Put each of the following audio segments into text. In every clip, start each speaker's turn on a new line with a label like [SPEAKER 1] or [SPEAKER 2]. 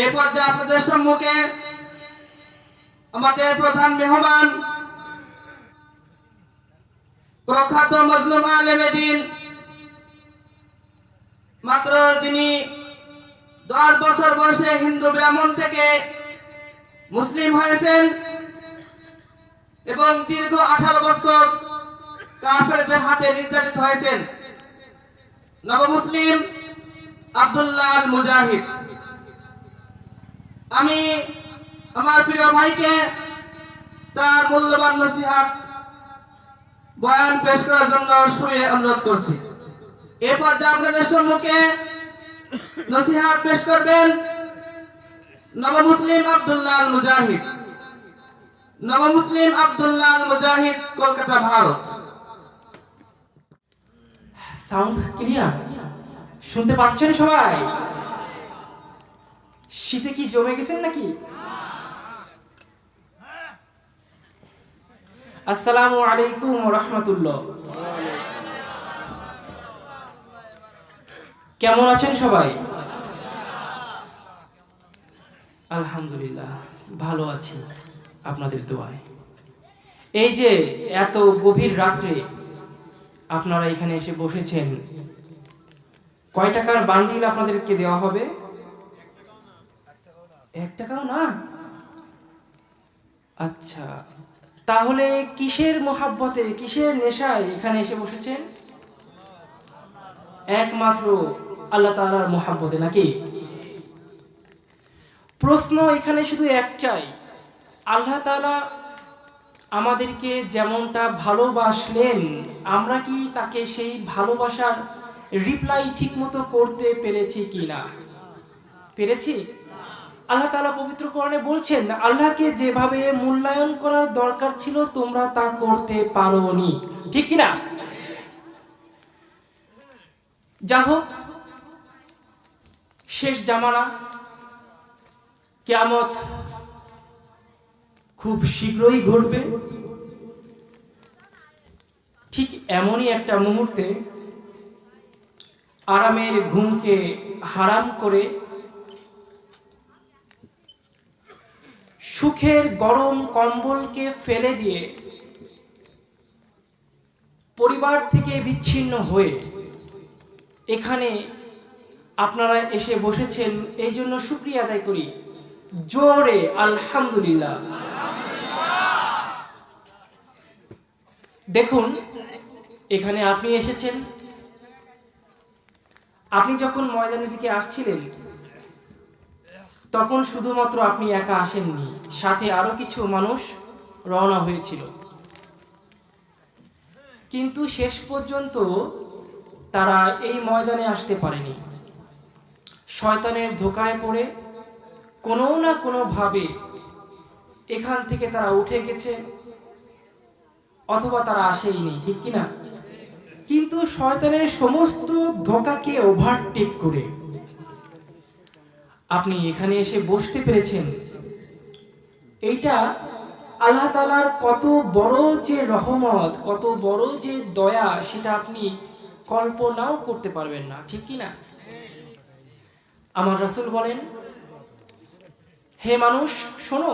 [SPEAKER 1] এই পর্যায়ে আপনাদের সম্মুখে আমাদের প্রধান মেহমান প্রখ্যাত মজলুম আলেমে দ্বীন, মাত্র তিনি 10 বছর বয়সে হিন্দু ব্রাহ্মণ থেকে মুসলিম হয়েছেন এবং দীর্ঘ 18 বছর কাফেরদের হাতে নির্যাতিত হয়েছেন, নবমুসলিম আব্দুল্লাহ আল মুজাহিদ। আমি আমার প্রিয় ভাইকে তার মূল্যবান নসিহত বয়ান পেশ করার জন্য সবিনয় অনুরোধ করছি। এই পর্যায়ে আপনাদের সম্মুখে নসিহত পেশ করবেন নবমুসলিম আব্দুল্লাহ আল মুজাহিদ। নবমুসলিম আব্দুল্লাহ আল মুজাহিদ, কলকাতা, ভারত।
[SPEAKER 2] Sound clear? শুনতে পাচ্ছেন সবাই? শীতে কি জমে গেছেন নাকি? আসসালামু আলাইকুম ওয়া রাহমাতুল্লাহ। কেমন আছেন সবাই? আলহামদুলিল্লাহ ভালো আছি আপনাদের দোয়ায়। এই যে এত গভীর রাত্রে আপনারা এখানে এসে বসেছেন, কয় টাকার বান্ডিল আপনাদেরকে দেওয়া হবে? 1 টাকাও না? আচ্ছা, তাহলে কিসের মোহাব্বতে, কিসের নেশায় এখানে এসে বসেছেন? একমাত্র আল্লাহ তাআলার মোহাব্বতে, নাকি? প্রশ্ন এখানে শুধু একটাই, আল্লাহ তাআলা আমাদেরকে যেমনটা ভালোবাসলেন, আমরা কি তাকে সেই ভালোবাসার রিপ্লাই ঠিকমতো করতে পেরেছি কিনা? পেরেছি? আল্লাহ তাআলা পবিত্র কোরআনে বলছেন, আল্লাহকে যেভাবে মূল্যায়ন করার দরকার ছিল তোমরা তা করতে পারোনি, ঠিক কিনা? যা হোক, শেষ জামানা, কিয়ামত খুব শীঘ্রই ঘটবে। ঠিক এমনই একটা মুহূর্তে আরামের ঘুমকে হারাম করে সুখের গরম কম্বলকে ফেলে দিয়ে পরিবার থেকে বিচ্ছিন্ন হয়ে এখানে আপনারা এসে বসেছেন, এই জন্য শুকরিয়া আদায় করি জোরে আলহামদুলিল্লাহ। দেখুন, এখানে আপনি এসেছেন, আপনি যখন ময়দানের দিকে আসছিলেন তখন শুধুমাত্র আপনি একা আসেননি, সাথে আরো কিছু মানুষ রওনা হয়েছিল, কিন্তু শেষ পর্যন্ত তারা এই ময়দানে আসতে পারেনি। শয়তানের ধোঁকায় পড়ে কোনো না কোনো ভাবে এখান থেকে তারা উঠে গেছে, অথবা তারা আসেইনি, ঠিক কিনা? কিন্তু শয়তানের সমস্ত ধোঁকাকে ওভারটেক করে আপনি এখানে এসে বসতে পেরেছেন। এইটা আল্লাহ তাআলার কত বড় যে রহমত, কত বড় যে দয়া, সেটা আপনি কল্পনাও করতে পারবেন না, ঠিক কিনা? আমার রাসূল বলেন, হে মানুষ শোনো,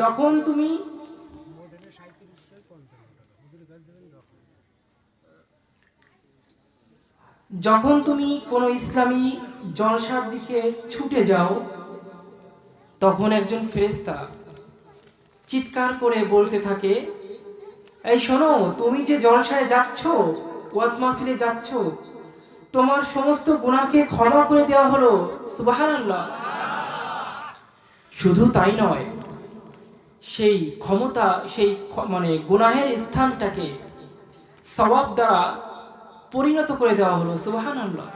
[SPEAKER 2] যখন তুমি কোনো ইসলামী জলসার দিকে ছুটে যাও, তখন একজন ফেরেশতা চিৎকার করে বলতে থাকে, এই শোনো, তুমি যে জলসায় যাচ্ছ, ওয়াজ মাহফিলে যাচ্ছ, তোমার সমস্ত গুনাহকে ক্ষমা করে দেওয়া হলো, সুবহানাল্লাহ। শুধু তাই নয়, সেই ক্ষমতা, সেই গুনাহের স্থানটাকে সওয়াব দ্বারা পরিণত করে দেওয়া হলো, সুবহানাল্লাহ।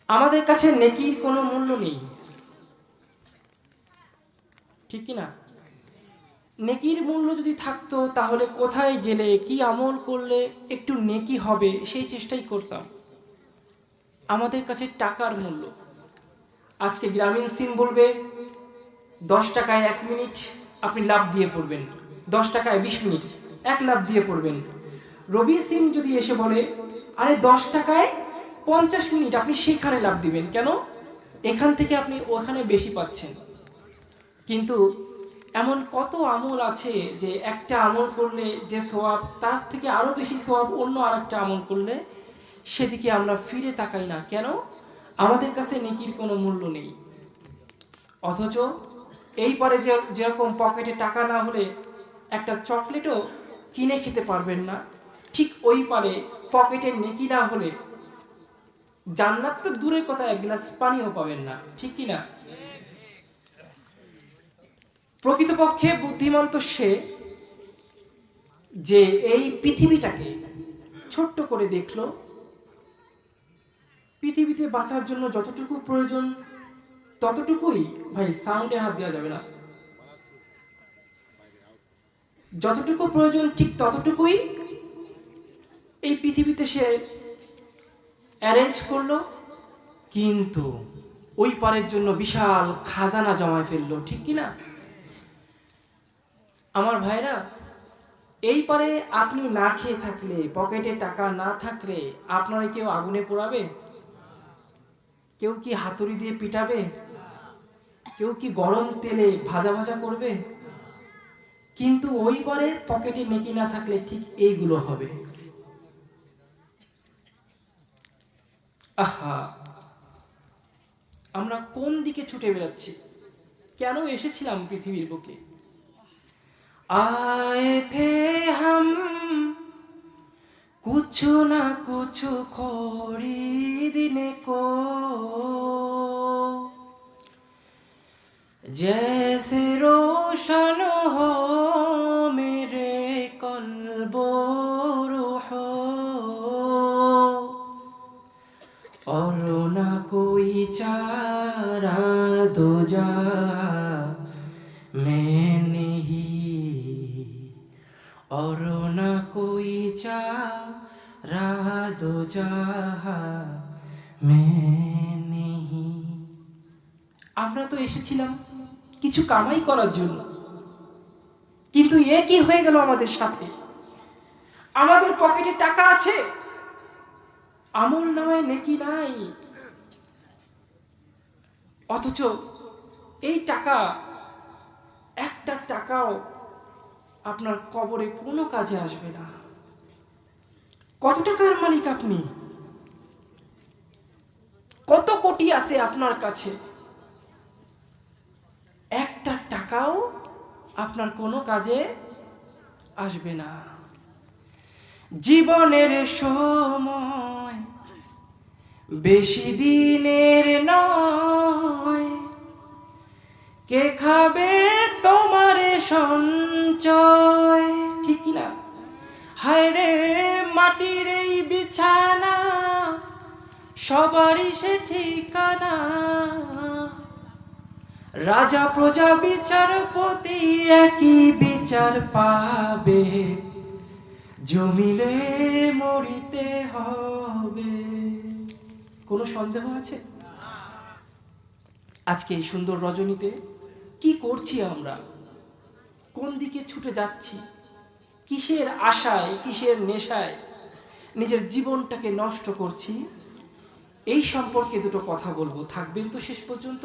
[SPEAKER 2] আমাদের কাছে নেকির কোনো মূল্য নেই, ঠিক কিনা? নেকির মূল্য যদি থাকতো তাহলে কোথায় গেলে, কি আমল করলে একটু নেকি হবে, সেই চেষ্টাই করতাম। আমাদের কাছে টাকার মূল্য। আজকে গ্রামীণ সিম বলবে 10 টাকায় 1 মিনিট আপনি লাভ দিয়ে পড়বেন, 10 টাকায় 20 মিনিট 1 লাভ দিয়ে পড়বেন। রবি সিম যদি এসে বলে, আরে 10 টাকায় 50 মিনিট আপনি সেখানে লাভ দিবেন কেন? এখান থেকে আপনি ওখানে বেশি পাচ্ছেন। কিন্তু এমন কত আমল আছে যে একটা আমল করলে যে সওয়াব, তার থেকে আরো বেশি সওয়াব অন্য আরেকটা আমল করলে, সেদিকে আমরা ফিরে তাকাই না কেন? আমাদের কাছে নেকির কোনো মূল্য নেই। অথচ এই পরে যেরকম পকেটে টাকা না হলে একটা চকলেটও কিনে খেতে পারবেন না, ঠিক ওই পারে পকেটে নেকি না হলে জান্নাত তো দূরের কথা, এক গ্লাস পানিও পাবেন না, ঠিক কি না? প্রকৃতপক্ষে বুদ্ধিমান তো সে যে এই পৃথিবীটাকে ছোট্ট করে দেখলো, পৃথিবীতে বাঁচার জন্য যতটুকু প্রয়োজন ততটুকুই, ভাই সাউন্ডে হাত দেওয়া যাবে না, যতটুকু প্রয়োজন ঠিক ততটুকুই এই পৃথিবীতে সে অ্যারেঞ্জ করলো, কিন্তু ওই পারের জন্য বিশাল খাজানা জমায় ফেললো, ঠিক কি না? আমার ভাইরা, এই পারে আপনি না খেয়ে থাকলে, পকেটে টাকা না থাকলে আপনারা কেউ আগুনে পোড়াবে? কেউ কি হাতুড়ি দিয়ে পিটাবে? কেউ কি গরম তেলে ভাজা ভাজা করবে? কিন্তু ওই পারে পকেটে নেকি না থাকলে ঠিক এইগুলো হবে। আহা, আমরা কোন দিকে ছুটে বেড়াচ্ছি? কেন এসেছিলাম পৃথিবীর বুকে? आए थे हम कुछ ना कुछ खरीदने को, जैसे रोशन हो मेरे कल्ब रूह, और ना कोई चारा दूजा मैं नहीं, और ना कोई चारा दूजा मैं नहीं। আমরা তো এসেছিলাম কিছু কামাই করার জন্য, কিন্তু এ কি হয়ে গেল আমাদের সাথে? আমাদের পকেটে টাকা আছে, আমল নামায় নেকি নাই, অথচ এই টাকা, একটা টাকাও আপনার কবরে কোনো কাজে আসবে না। কত টাকার মালিক আপনি? কত কোটি আছে আপনার কাছে? একটা টাকাও আপনার কোনো কাজে আসবে না। জীবনের সময় বেশি দিনের নয়, কে খাবে তোমার সঞ্চয়, ঠিক কিনা? হায় রে মাটির এই বিছানা, সবারই সে ঠিকানা, রাজা প্রজা বিচারপতি একই বিচার পাবে, জমিলে মরিতে হবে। কোনো সন্দেহ আছে? আজকে এই সুন্দর রজনীতে কি করছি আমরা? কোন দিকে ছুটে যাচ্ছি? কিসের আশায়, কিসের নেশায় নিজের জীবনটাকে নষ্ট করছি? এই সম্পর্কে দুটো কথা বলবো, থাকবেন তো শেষ পর্যন্ত?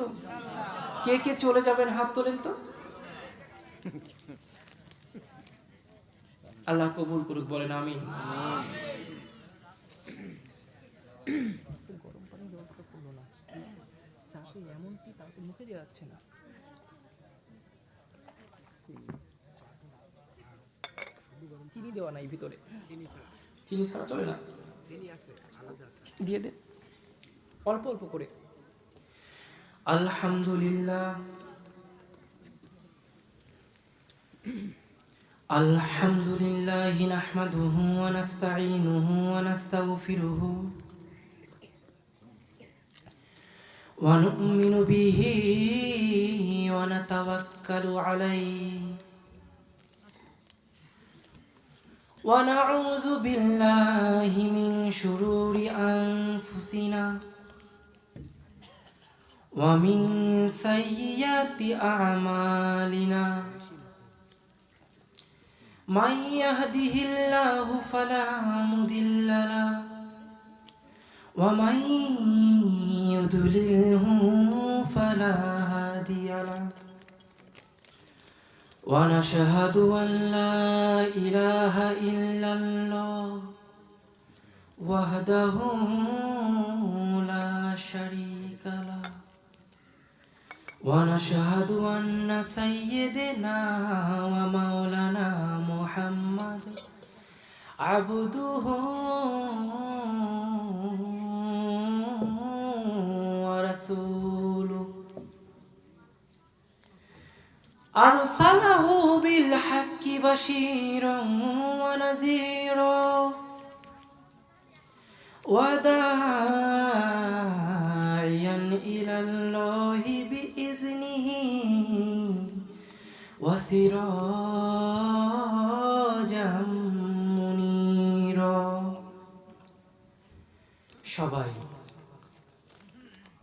[SPEAKER 2] কে কে চলে যাবেন হাত তোলেন তো। আল্লাহ কবুল করুক, বলেন আমিন। গরম পানি দেওয়াটা করলো না, চাপে এমন কি তাকে মুখে দিয়ে যাচ্ছে না। চিনি দেওয়া নাই ভিতরে, চিনি ছাড়া চলে না, দিয়ে দে অল্প অল্প করে। আলহামদুলিল্লাহ, আলহামদুলিল্লাহ নাহমাদুহু ওয়া নাস্তাঈনুহু ওয়া নাস্তাগফিরুহু ওয়া নু'মিনু বিহি ওয়া নাতাওয়াক্কালু আলাইহি ওয়া নাউযু বিল্লাহি মিন শুরুরি আনফুসিনা ওয়া মিন সাইয়্যাতি আ'মালিনা। من يهده الله فلا مضل له ومن يضلله فلا هادي له ونشهد أن لا إله إلا الله وحده لا شريك له ونشهد أن سيدنا ومولانا محمد عبده ورسوله أرسله بالحق بشيرا ونذيرا وداعيا إلى الله بإذنه وسراجا منيرا সবাই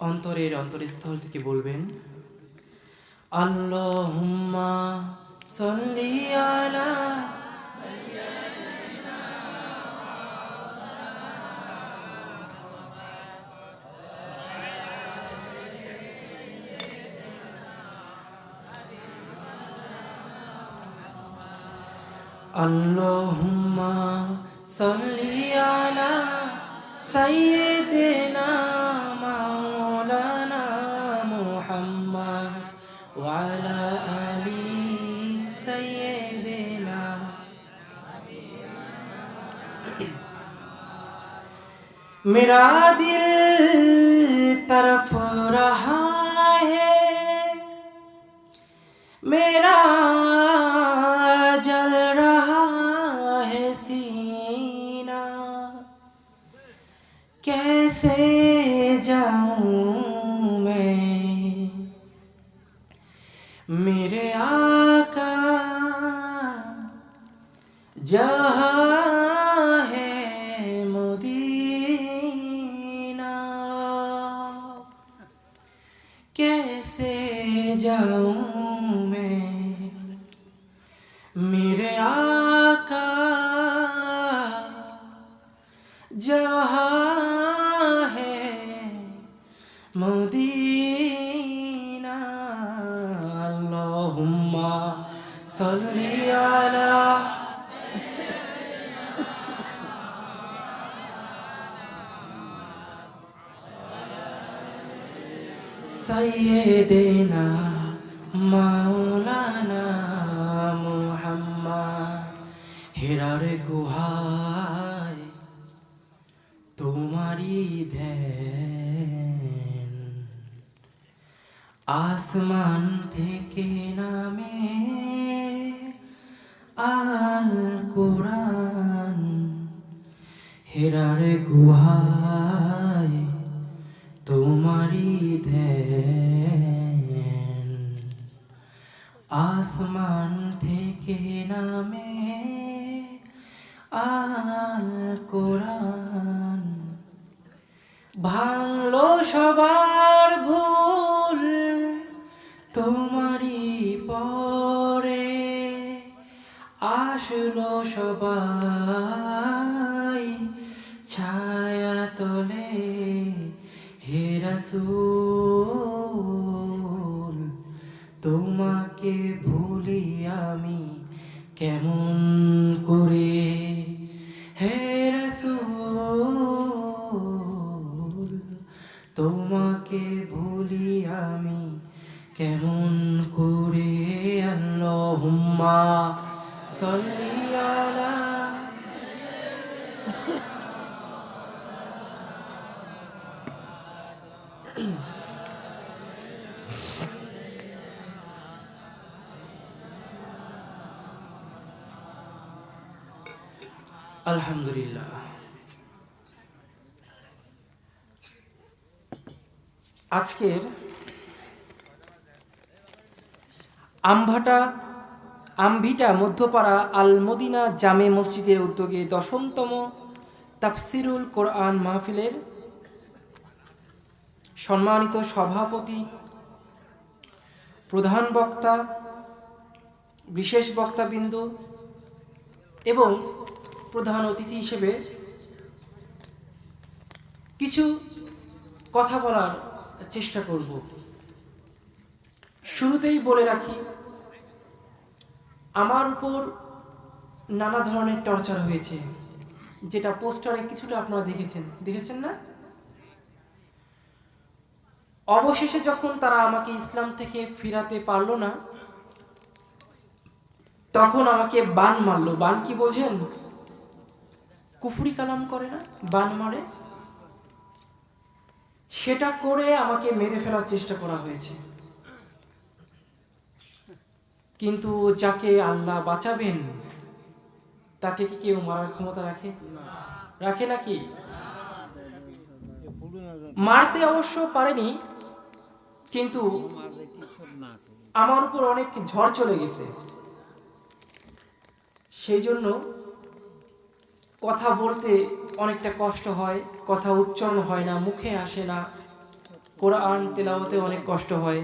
[SPEAKER 2] অন্তরের অন্তরস্থল থেকে বলবেন আল্লাহুম্মা সাল্লি আলা Allahumma salli ala sayyidina maulana Muhammad wa ala ali sayyidina मेरा दिल तरफ रहा है मेरा जल रहा है सीना कैसे जाऊं मैं मेरे आका जहाँ है मदीना कैसे जाऊं मैं मेरे आका जहाँ है मदीना अल्लाहुम्मा सल्ली अला सय्यिदिना মাওলানা মুহাম্মদ হেরার গুহায় তোমারি ধ্যান আসমান থেকে নামে আল কোরআন হেরার গুহায় তোমারি ধ্যান আসমান থেকে নামে আল কোরআন ভাঙলো সবার ভুল তোমারি পরে আসলো সবাই ছায়া তলে হে রাসূল তোমাকে ভুলি আমি কেমন করে হে রাসূল তোমাকে ভুলি আমি কেমন করে আল্লাহুম্মা সাল্লি আলা আলহামদুলিল্লাহ আজকের আমভিটা মধ্যপাড়া আল মদিনা জামে মসজিদের উদ্যোগে 10তম তাফসিরুল কোরআন মাহফিলের সম্মানিত সভাপতি, প্রধান বক্তা, বিশেষ বক্তাবৃন্দ এবং প্রধান অতিথি হিসেবে কিছু কথা বলার চেষ্টা করব। শুরুতেই বলে রাখি, আমার উপর নানা ধরনের টর্চার হয়েছে, যেটা পোস্টারে কিছুটা আপনারা দেখেছেন না? অবশেষে যখন তারা আমাকে ইসলাম থেকে ফিরাতে পারলো না, তখন আমাকে বান মারলো। বান কি বোঝেন? কুফরি কালাম করে না, বান মারে, সেটা করে আমাকে মেরে ফেলার চেষ্টা করা হয়েছে। কিন্তু যাকে আল্লাহ বাঁচাবেন তাকে কি কেউ মারার ক্ষমতা রাখে নাকি? মারতে অবশ্য পারেনি, কিন্তু আমার উপর অনেক ঝড় চলে গেছে। সেই জন্য কথা বলতে অনেকটা কষ্ট হয়, কথা উচ্চারণ হয় না, মুখে আসে না, কোরআন তেলাওয়াতে অনেক কষ্ট হয়।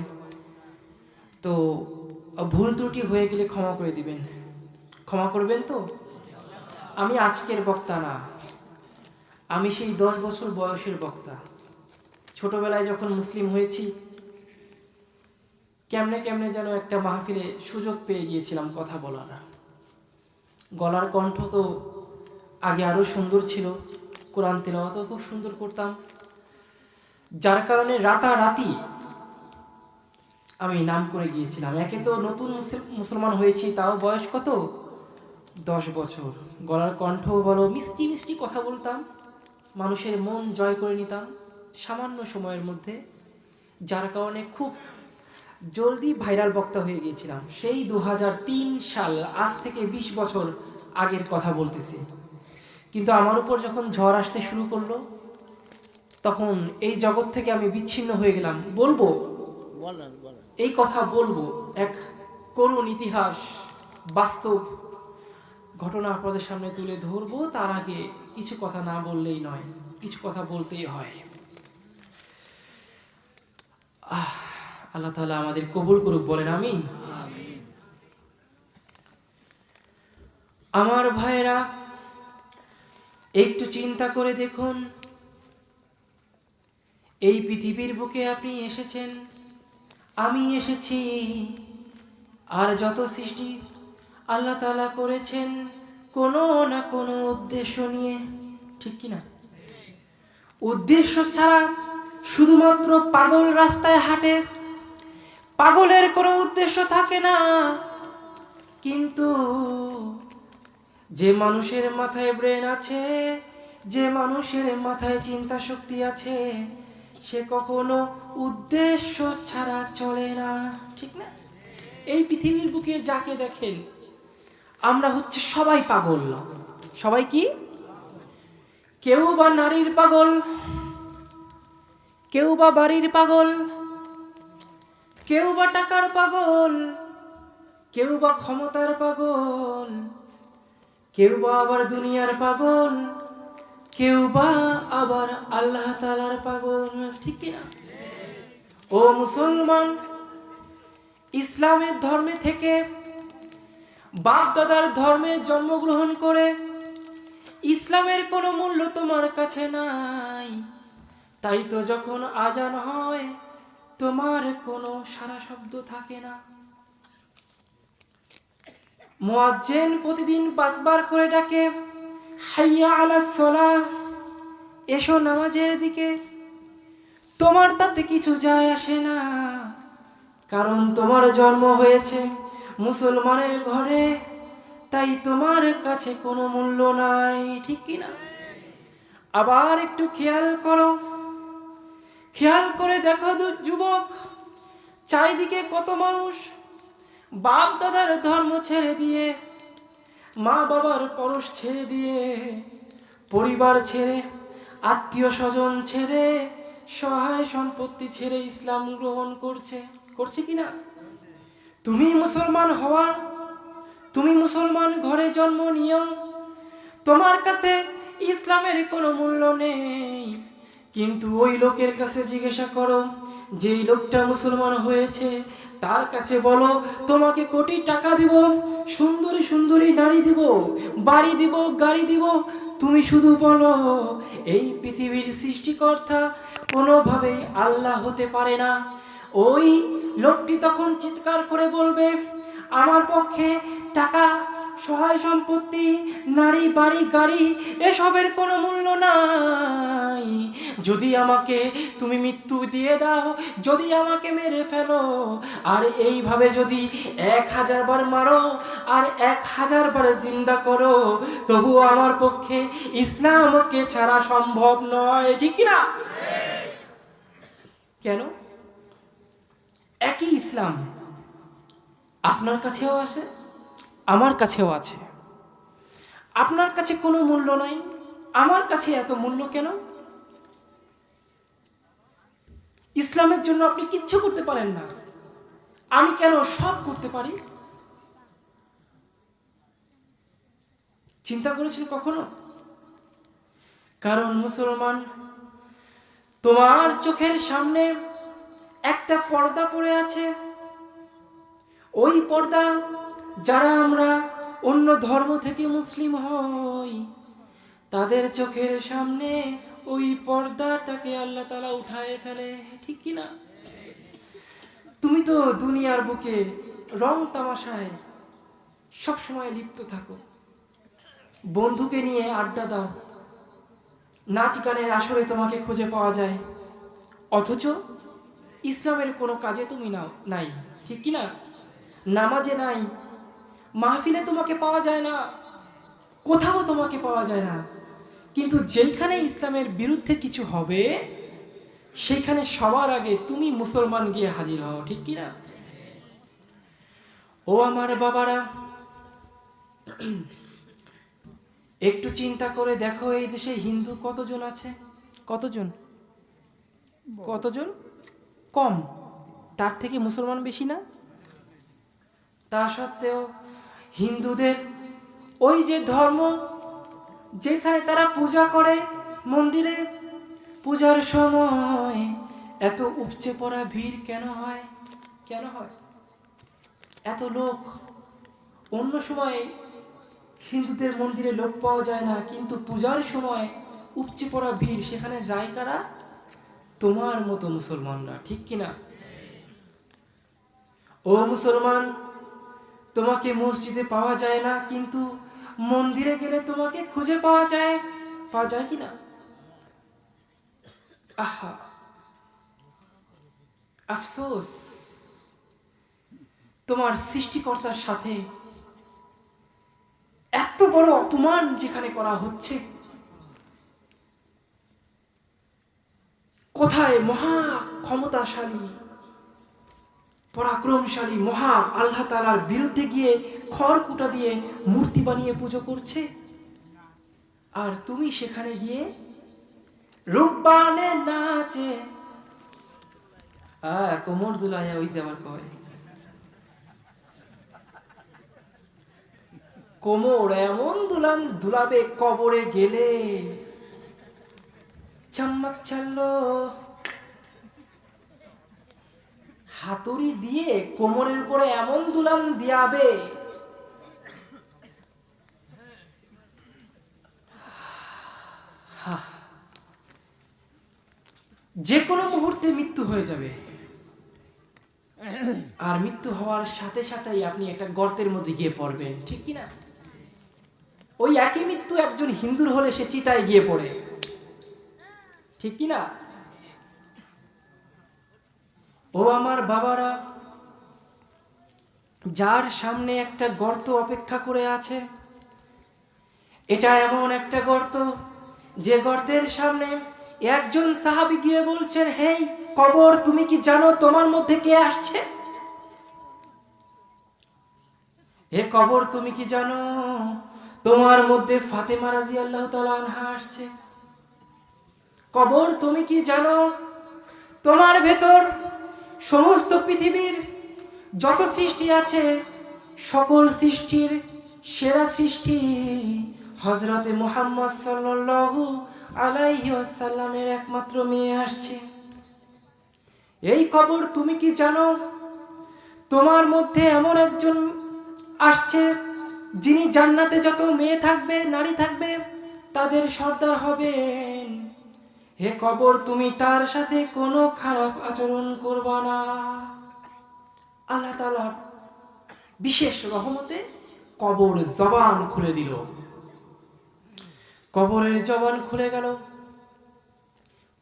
[SPEAKER 2] তো ভুল ত্রুটি হয়ে গেলে ক্ষমা করে দিবেন, ক্ষমা করবেন তো? আমি আজকের বক্তা না, আমি সেই 10 বছর বয়সের বক্তা। ছোটবেলায় যখন মুসলিম হয়েছি, কেমনে যেন একটা মাহফিলে সুযোগ পেয়ে গিয়েছিলাম কথা বলার। গলার কণ্ঠ তো আগে আরো সুন্দর ছিল, কোরআন তেলাওয়াতও খুব সুন্দর করতাম, যার কারণে রাতারাতি আমি নাম করে গিয়েছিলাম। একে তো নতুন মুসলমান হয়েছি, তাও বয়স কত? 10 বছর। গলার কণ্ঠ বলো, মিষ্টি মিষ্টি কথা বলতাম, মানুষের মন জয় করে নিতাম সামান্য সময়ের মধ্যে, যার কারণে খুব জলদি ভাইরাল বক্তা হয়ে গিয়েছিলাম। সেই 2003 সাল, আজ থেকে 20 বছর আগের কথা বলতেছি। কিন্তু আমার উপর যখন ঝড় আসতে শুরু করলো, তখন এই জগৎ থেকে আমি বিচ্ছিন্ন হয়ে গেলাম। বলবো, এই কথা বলবো, এক করুণ ইতিহাস, বাস্তব ঘটনা আপনাদের সামনে তুলে ধরবো। তার আগে কিছু কথা না বললেই নয়, কিছু কথা বলতেই হয়। আল্লাহ তাআলা আমাদের কবুল করুক, বলেন আমিন। আমার ভাইরা, একটু চিন্তা করে দেখুন, এই পৃথিবীর বুকে আপনি এসেছেন, আমি এসেছি, আর যত সৃষ্টি আল্লাহ তাআলা করেছেন কোনো না কোনো উদ্দেশ্য নিয়ে, ঠিক কিনা? উদ্দেশ্য ছাড়া শুধুমাত্র পাগল রাস্তায় হাঁটে, পাগলের কোনো উদ্দেশ্য থাকে না। কিন্তু যে মানুষের মাথায় ব্রেন আছে, যে মানুষের মাথায় চিন্তা শক্তি আছে, সে কখনো উদ্দেশ্য ছাড়া চলে না, ঠিক না? এই পৃথিবীর বুকে যাকে দেখেন, আমরা হচ্ছে সবাই পাগল। সবাই কি? কেউ বা নারীর পাগল, কেউ বা বাড়ির পাগল, কেউ বা টাকার পাগল, কেউ বা ক্ষমতার পাগল, কেউ বা আবার দুনিয়ার পাগল, কেউ বা আবার আল্লাহ তাআলার পাগল, ঠিক কিনা? ও মুসলমান, ইসলামের ধর্মে থেকে, বাপ দাদার ধর্মে জন্মগ্রহণ করে ইসলামের কোনো মূল্য তোমার কাছে নাই। তাই তো যখন আজান হয় তোমার কোনো সারা শব্দ থাকে না। মুয়াজ্জিন প্রতিদিন 5 বার করে ডাকে, হাইয়া আলাস সালাহ, এসো নামাজের দিকে। তোমার তাতে কিছু যায় আসে না, কারণ তোমার জন্ম হয়েছে মুসলমানের ঘরে, তাই তোমার কাছে কোনো মূল্য নাই, ঠিক কিনা? আবার একটু খেয়াল করো, খেয়াল করে দেখো যুবক, চারিদিকে কত মানুষ বাপ দাদার ধর্ম ছেড়ে দিয়ে, মা বাবার পরশ ছেড়ে দিয়ে, পরিবার ছেড়ে, আত্মীয় স্বজন ছেড়ে, সহায় সম্পত্তি ছেড়ে ইসলাম গ্রহণ করছে কিনা? তুমি মুসলমান হওয়া, তুমি মুসলমান ঘরে জন্ম নিয়েও তোমার কাছে ইসলামের কোনো মূল্য নেই, কিন্তু ওই লোকের কাছে জিজ্ঞাসা করো, যেই লোকটা মুসলমান হয়েছে, তার কাছে বলো তোমাকে কোটি টাকা দিব, সুন্দরী সুন্দরী নারী দিব, বাড়ি দিব, গাড়ি দিব, তুমি শুধু বলো এই পৃথিবীর সৃষ্টিকর্তা কোনোভাবেই আল্লাহ হতে পারে না। ওই লোকটি তখন চিৎকার করে বলবে, আমার পক্ষে টাকা, সহায় সম্পত্তি, নারী, বাড়ি, গাড়ি এসবের কোনো মূল্য নাই। যদি আমাকে তুমি মৃত্যু দিয়ে দাও, যদি আমাকে মেরে ফেলো, আর এইভাবে যদি 1000 বার মারো আর 1000 বার জিন্দা করো, তবুও আমার পক্ষে ইসলামকে ছাড়া সম্ভব নয়। ঠিক কি না? কেন? একই ইসলাম আপনার কাছেও আছে, আমার কাছেও আছে। আপনার কাছে কোনো মূল্য নাই, আমার কাছে এত মূল্য কেন? ইসলামের জন্য আপনি কিচ্ছু করতে পারেন না, আমি কেন সব করতে পারি? চিন্তা করেছেন কখনো? কারণ মুসলমান, তোমার চোখের সামনে একটা পর্দা পড়ে আছে। ওই পর্দা, যারা আমরা অন্য ধর্ম থেকে মুসলিম হই, তাদের চোখের সামনে ওই পর্দাটাকে আল্লাহ তাআলা উঠায় ফেলে। ঠিক কি না? তুমি তো দুনিয়ার বুকে রং তামাশায় সব সময় লিপ্ত থাকো, বন্ধুকে নিয়ে আড্ডা দাও, নাচ গানের আসরে তোমাকে খুঁজে পাওয়া যায়, অথচ ইসলামের কোনো কাজে তুমি নাই। ঠিক কি না? নামাজে নাই, মাহফিলে তোমাকে পাওয়া যায় না, কোথাও তোমাকে পাওয়া যায় না। কিন্তু যেখানে ইসলামের বিরুদ্ধে কিছু হবে, সেইখানে সবার আগে তুমি মুসলমান গিয়ে হাজির হও। ঠিক কি না? ও আমার বাবারা, একটু চিন্তা করে দেখো, এই দেশে হিন্দু কতজন আছে? কতজন? কম। তার থেকে মুসলমান বেশি না? তা সত্ত্বেও হিন্দুদের ওই যে ধর্ম, যেখানে তারা পূজা করে মন্দিরে, পূজার সময় এত উপচে পড়া ভিড় কেন হয়? এত লোক। অন্য সময় হিন্দুদের মন্দিরে লোক পাওয়া যায় না, কিন্তু পূজার সময় উপচে পড়া ভিড়, সেখানে যায় কারা? তোমার মতো মুসলমানরা। ঠিক কিনা? ও মুসলমান, তোমাকে মসজিদে পাওয়া যায় না, কিন্তু মন্দিরে গেলে তোমাকে খুঁজে পাওয়া যায় কিনা? আহা, আফসোস, তোমার সৃষ্টিকর্তার সাথে এত বড় অপমান যেখানে করা হচ্ছে, কোথায় মহা ক্ষমতাশালী, পরাক্রমশালী মহা আল্লাহ তাআলার বিরুদ্ধে গিয়ে খড়কুটা দিয়ে মূর্তি বানিয়ে পুজো করছে, আর তুমি সেখানে গিয়ে রূপবানে নাচে কোমর দুলাইয়া, ওই যে আবার কয় কোমর এমন দুলাবে কবরে গেলে, চাম্মাক চাললো হাতুড়ি দিয়ে কোমরের উপরে এমন দুলান দিয়াবে, যে কোনো মুহূর্তে মৃত্যু হয়ে যাবে। আর মৃত্যু হওয়ার সাথে সাথেই আপনি একটা গর্তের মধ্যে গিয়ে পড়বেন। ঠিক কিনা? ওই একই মৃত্যু একজন হিন্দুর হলে সে চিতায় গিয়ে পড়ে। ঠিক কিনা? ও আমার বাবারা, যার সামনে একটা গর্ত অপেক্ষা করে আছে, এটা এমন একটা গর্ত, যে গর্তের সামনে একজন সাহাবী গিয়ে বলছেন, হেই কবর, তুমি কি জানো তোমার মধ্যে কে আসছে? হে কবর, তুমি কি জানো তোমার মধ্যে ফাতেমা রাদিয়াল্লাহু তাআলা আনহা আসছে? কবর, তুমি কি জানো তোমার ভেতর সমস্ত পৃথিবীর যত সৃষ্টি আছে, সকল সৃষ্টির সেরা সৃষ্টি হযরতে মুহাম্মদ সাল্লাল্লাহু আলাইহি ওয়াসাল্লামের একমাত্র মেয়ে আসছে। এই খবর তুমি কি জানো? তোমার মধ্যে এমন একজন আসছে যিনি জান্নাতে যত মেয়ে থাকবে, নারী থাকবে, তাদের সর্দার হবেন। হে কবর, তুমি তার সাথে কোনো খারাপ আচরণ করবা না। আল্লাহ তাআলার বিশেষ রহমতে কবর জবান খুলে দিল। কবরের জবান খুলে গেল।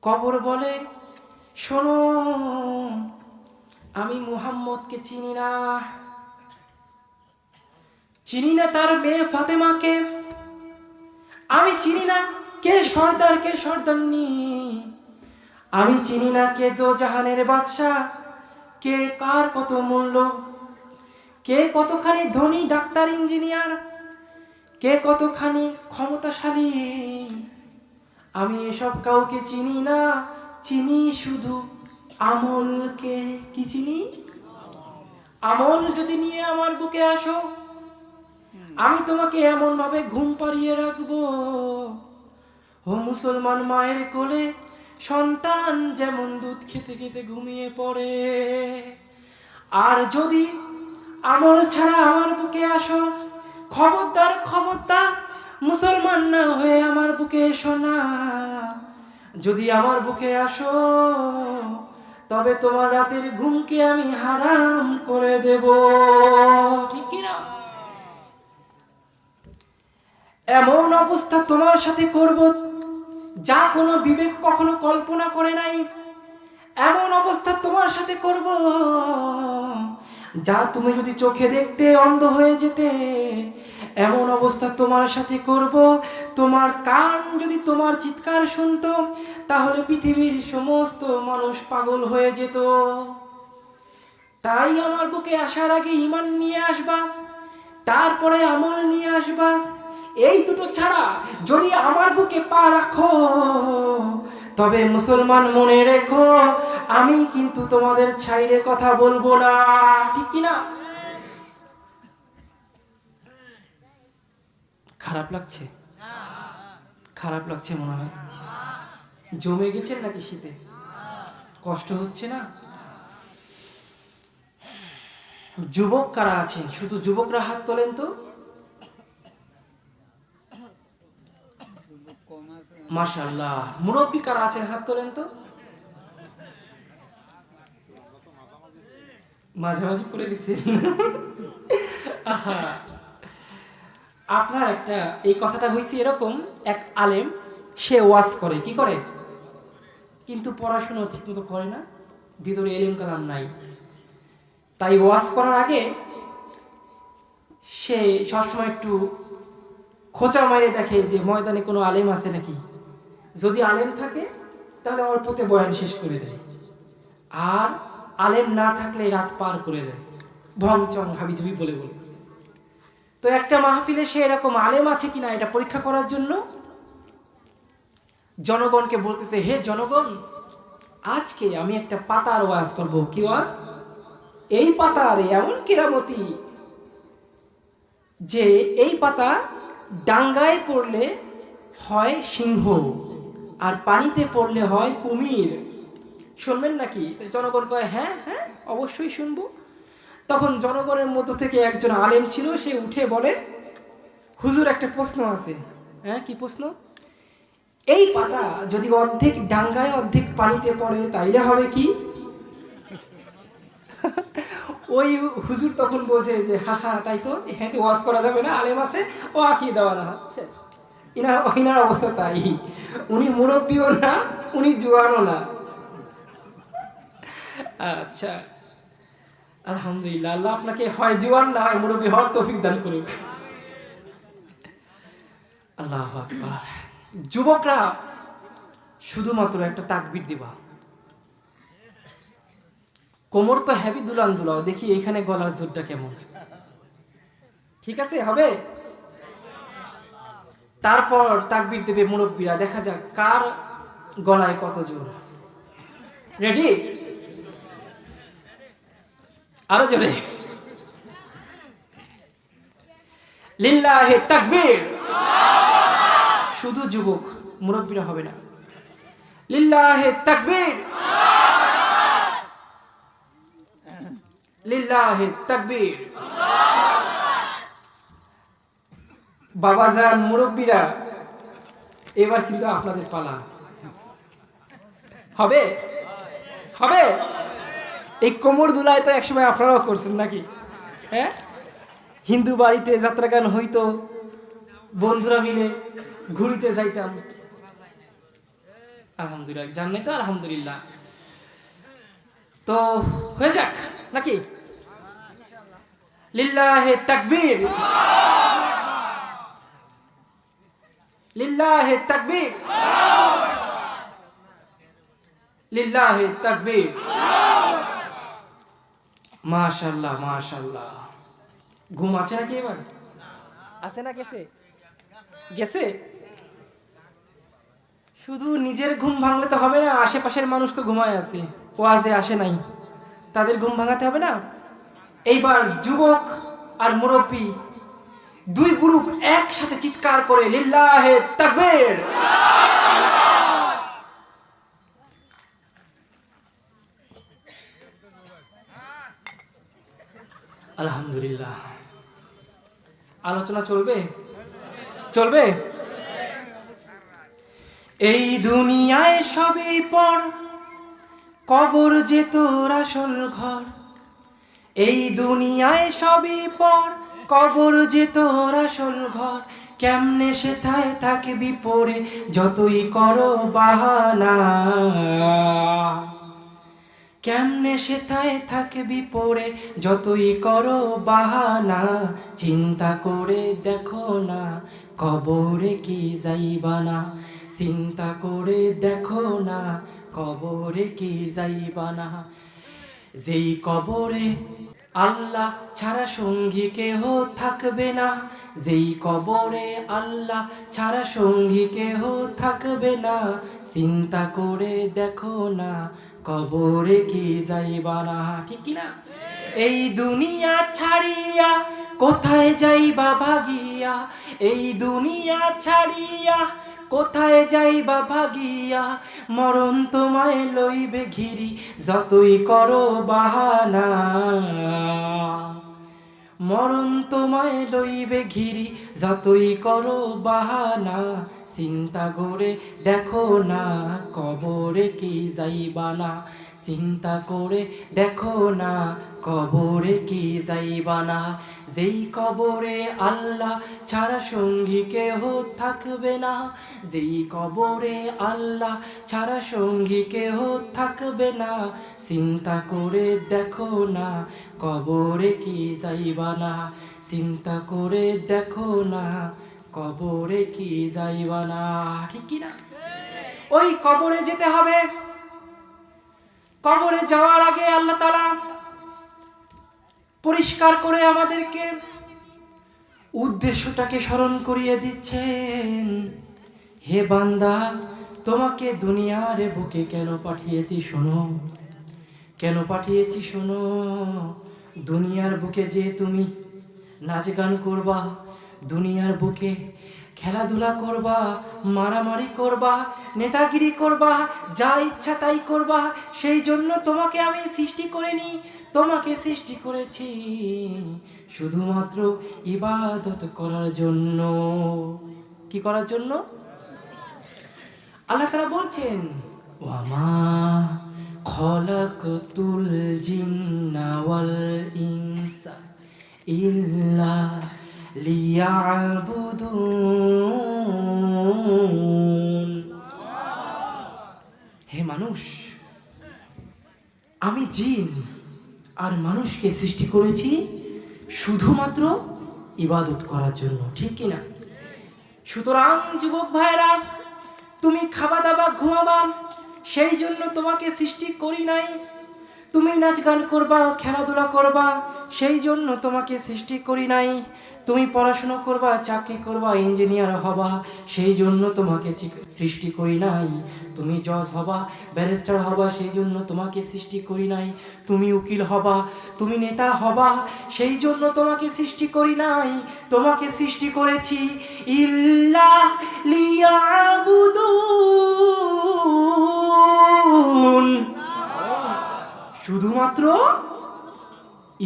[SPEAKER 2] কবর বলে, শোনো, আমি মুহাম্মদকে চিনি না, চিনি না তার মেয়ে ফাতেমাকে, আমি চিনি না কে সর্দার কে সর্দারনি, আমি চিনি না কে দো জাহানের বাদশা, কে কার কত মূল্য, কে কতখানি ধনী ডাক্তার ইঞ্জিনিয়ার, কে কতখানি ক্ষমতাশালী। আমি এসব কাউকে চিনি না, চিনি শুধু আমলকে। কি চিনি? আমল যদি নিয়ে আমার বুকে আসো, আমি তোমাকে এমন ভাবে ঘুম পাড়িয়ে রাখবো, ও মুসলমান মায়ের কোলে সন্তান যেমন দুধ খেতে খেতে ঘুমিয়ে পড়ে। আর যদি আমল ছাড়া আমার বুকে আসো, খবরদার খবরদার মুসলমান না হয়ে আমার বুকে এসো না। যদি আমার বুকে আসো, তবে তোমার রাতের ঘুমকে আমি হারাম করে দেব। ঠিক কি না? এমন অবস্থা তোমার সাথে করব যা কোনো বিবেক কখনো কল্পনা করে নাই। এমন অবস্থা তোমার সাথে করব যা তুমি যদি চোখে দেখতে অন্ধ হয়ে যেতে। এমন অবস্থা তোমার সাথে করব, তোমার কান যদি তোমার চিৎকার শুনতো, তাহলে পৃথিবীর সমস্ত মানুষ পাগল হয়ে যেত। তাই আমার বুকে আসার আগে ঈমান নিয়ে আসবা, তারপরে আমল নিয়ে আসবা। এই দুটো ছাড়া যদি আমার বুকে পা রাখো, তবে মুসলমান মনে রেখো, আমি কিন্তু তোমাদের ছাইরে কথা বলবো না। ঠিক কি না? খারাপ লাগছে? খারাপ লাগছে মনে হয়। জমে গেছেন নাকি শীতে? কষ্ট হচ্ছে না? যুবক কারা আছেন? শুধু যুবকরা হাত তোলেন তো। মাশাআল্লাহ। মুরব্বী কারা আছেন? হাত তোলেন তো। মাঝামাঝি পড়ে গেছে। আপনার একটা এই কথাটা হয়েছে এরকম, এক আলেম, সে ওয়াজ করে, কি করে, কিন্তু পড়াশোনা ঠিক মতো করে না, ভিতরে এলেম কালাম নাই। তাই ওয়াজ করার আগে সে সবসময় একটু খোঁচা মারে দেখে যে ময়দানে কোনো আলেম আছে নাকি। যদি আলেম থাকে তাহলে অল্পতে বয়ান শেষ করে দেয়, আর আলেম না থাকলে রাত পার করে দেয় ভং চং হাবিজুবি বলে বলে। তো একটা মাহফিলে সে এরকম আলেম আছে কিনা এটা পরীক্ষা করার জন্য জনগণকে বলতেছে, হে জনগণ, আজকে আমি একটা পাতার ওয়াজ করব। কি ওয়াজ? এই পাতার এমন কেরামতি যে এই পাতা ডাঙ্গায় পড়লে হয় সিংহ, আর পানিতে পড়লে হয় কুমির। শুনবেন নাকি? জনগণ কয়, হ্যাঁ হ্যাঁ অবশ্যই শুনবো। তখন জনগণের মধ্য থেকে একজন আলেম ছিল, সে উঠে বলে, হুজুর একটা প্রশ্ন আছে। হ্যাঁ, কি প্রশ্ন? এই পাতা যদি অর্ধেক ডাঙ্গায় অর্ধেক পানিতে পড়ে তাইলে হবে কি? ওই হুজুর তখন বোঝে যে হা হা তাই তো, এখানে তো ওয়াজ করা যাবে না, আলেম আছে, ও আঁকিয়ে দেওয়া না, শেষ। ইনার অবস্থা তাই। উনি মুরব্বীও না, উনি জোয়ানও না। আচ্ছা, আলহামদুলিল্লাহ, আল্লাহ আপনাকে হয় জোয়ান না হয় মুরব্বী হওয়ার তৌফিক দান করুক। আল্লাহু আকবার। যুবকরা শুধুমাত্র একটা তাকবীর দিবা। কোমর তো হেভি দুলান দুলাও, দেখি এইখানে গলার জোরটা কেমন। ঠিক আছে, হবে? তারপর তাকবীর দেবে মুরব্বীরা, দেখা যাক কার গলায় কত জোর। রেডি? আরো জোরে। লিল্লাহি তাকবীর। শুধু যুবক, মুরব্বীরা হবে না। লিল্লাহে তাকবীর, লিল্লাহে তাকবীর। বাবাজান মুরব্বীরা, এবার কিন্তু আপনাদের পালা। হবে হবে। এই কোমর দুলায় তো একসময় আপনারাও করছেন নাকি? হ্যাঁ, হিন্দু বাড়িতে যাত্রা গান হইতো, বন্ধুরা মিলে ঘুরিতে যাইতাম। আলহামদুলিল্লাহ, জান নাই তো আলহামদুলিল্লাহ। তো হয়ে যাক নাকি? লিল্লাহে তাকবীর, লিল্লাহে তাকবীর, লিল্লাহে তাকবীর। মাশাআল্লাহ মাশাআল্লাহ। ঘুম আছে নাকি এবার? আছে না গেছে? গেছে। শুধু নিজের ঘুম ভাঙলে তো হবে না, আশেপাশের মানুষ তো ঘুমায় আছে, ওয়াজে আসে নাই, তাদের ঘুম ভাঙাতে হবে না। এইবার যুবক আর মুরব্বী দুই গ্রুপ একসাথে চিৎকার করে লিল্লাহে তাকবীর। আলহামদুলিল্লাহ। আলোচনা চলবে চলবে। এই দুনিয়ায় সবই পর, কবর যে তোর আসল ঘর। এই দুনিয়ায় সবই পর, কবর যে তোর আসল ঘর। কেমনে সেথায় থাকবি পড়ে যতই করো বাহানা। কেমনে সেথায় থাকবি পড়ে যতই করো বাহানা। চিন্তা করে দেখো না কবরে কি যাইবা না। চিন্তা করে দেখো না কবরে কি যাইবা না। যেই কবরে আল্লাহ ছাড়া সঙ্গী কেহ থাকবে না। যেই কবরে আল্লাহ ছাড়া সঙ্গী কেহ থাকবে না। চিন্তা করে দেখো না কবরে কি যাইবা না। ঠিক কি না? এই দুনিয়া ছাড়িয়া কোথায় যাইবা ভাগিয়া। এই দুনিয়া ছাড়িয়া কোথায় যাইবা ভাগিয়া। মরণ তোমায় লইবে ঘিরি যতই করো বাহানা। মরণ তোমায় লইবে ঘিরি যতই করো বাহানা। চিন্তা করে দেখো না কবরে কি যাইবা না। চিন্তা করে দেখো না কবরে কি যাইবা না। যেই কবরে আল্লাহ ছাড়া সঙ্গী কেহ থাকবে না। যেই কবরে আল্লাহ ছাড়া সঙ্গী কেহ থাকবে না। চিন্তা করে দেখো না কবরে কি যাইবা না। চিন্তা করে দেখো না কবরে কি যাইবা না। ঠিক কি না? ওই কবরে যেতে হবে। কবরে যাওয়ার আগে আল্লাহ তাআলা পরিষ্কার করে আমাদেরকে উদ্দেশ্যটাকে স্মরণ করিয়ে দিচ্ছেন। হে বান্দা, তোমাকে দুনিয়ার বুকে কেন পাঠিয়েছি শোনো। কেন পাঠিয়েছি শোনো। দুনিয়ার বুকে যে তুমি নাচ গান করবা, দুনিয়ার বুকে খেলাধুলা করবা, মারামারি করবা, নেতাগিরি করবা, যা ইচ্ছা তাই করবা, সেই জন্য তোমাকে আমি সৃষ্টি করিনি। তোমাকে সৃষ্টি করেছি শুধুমাত্র ইবাদত করার জন্য। কি করার জন্য? আল্লাহ তাআলা বলছেন, ওয়ামা খলাকতুল জিন্না ওয়াল ইনসা ইল্লা লিয়াবুদুন। হে মানুষ, আমি জিন আর মানুষকে সৃষ্টি করেছি শুধুমাত্র ইবাদত করার জন্য। ঠিক কিনা? সুতরাং যুবক ভাইরা, তুমি খাওয়া দাওয়া ঘুমাবা, সেই জন্য তোমাকে সৃষ্টি করি নাই। তুমি নাচ গান করবা, খেলাধুলা করবা, সেই জন্য তোমাকে সৃষ্টি করি নাই। তুমি পড়াশোনা করবা, চাকরি করবা, ইঞ্জিনিয়ার হবা, সেই জন্য তোমাকে সৃষ্টি করি নাই। তুমি জজ হবা, ব্যারিস্টার হবা, সেই জন্য তোমাকে সৃষ্টি করি নাই। তুমি উকিল হবা, তুমি নেতা হবা, সেই জন্য তোমাকে সৃষ্টি করি নাই। তোমাকে সৃষ্টি করেছি ইল্লাহ লিয়াবুদুন, শুধুমাত্র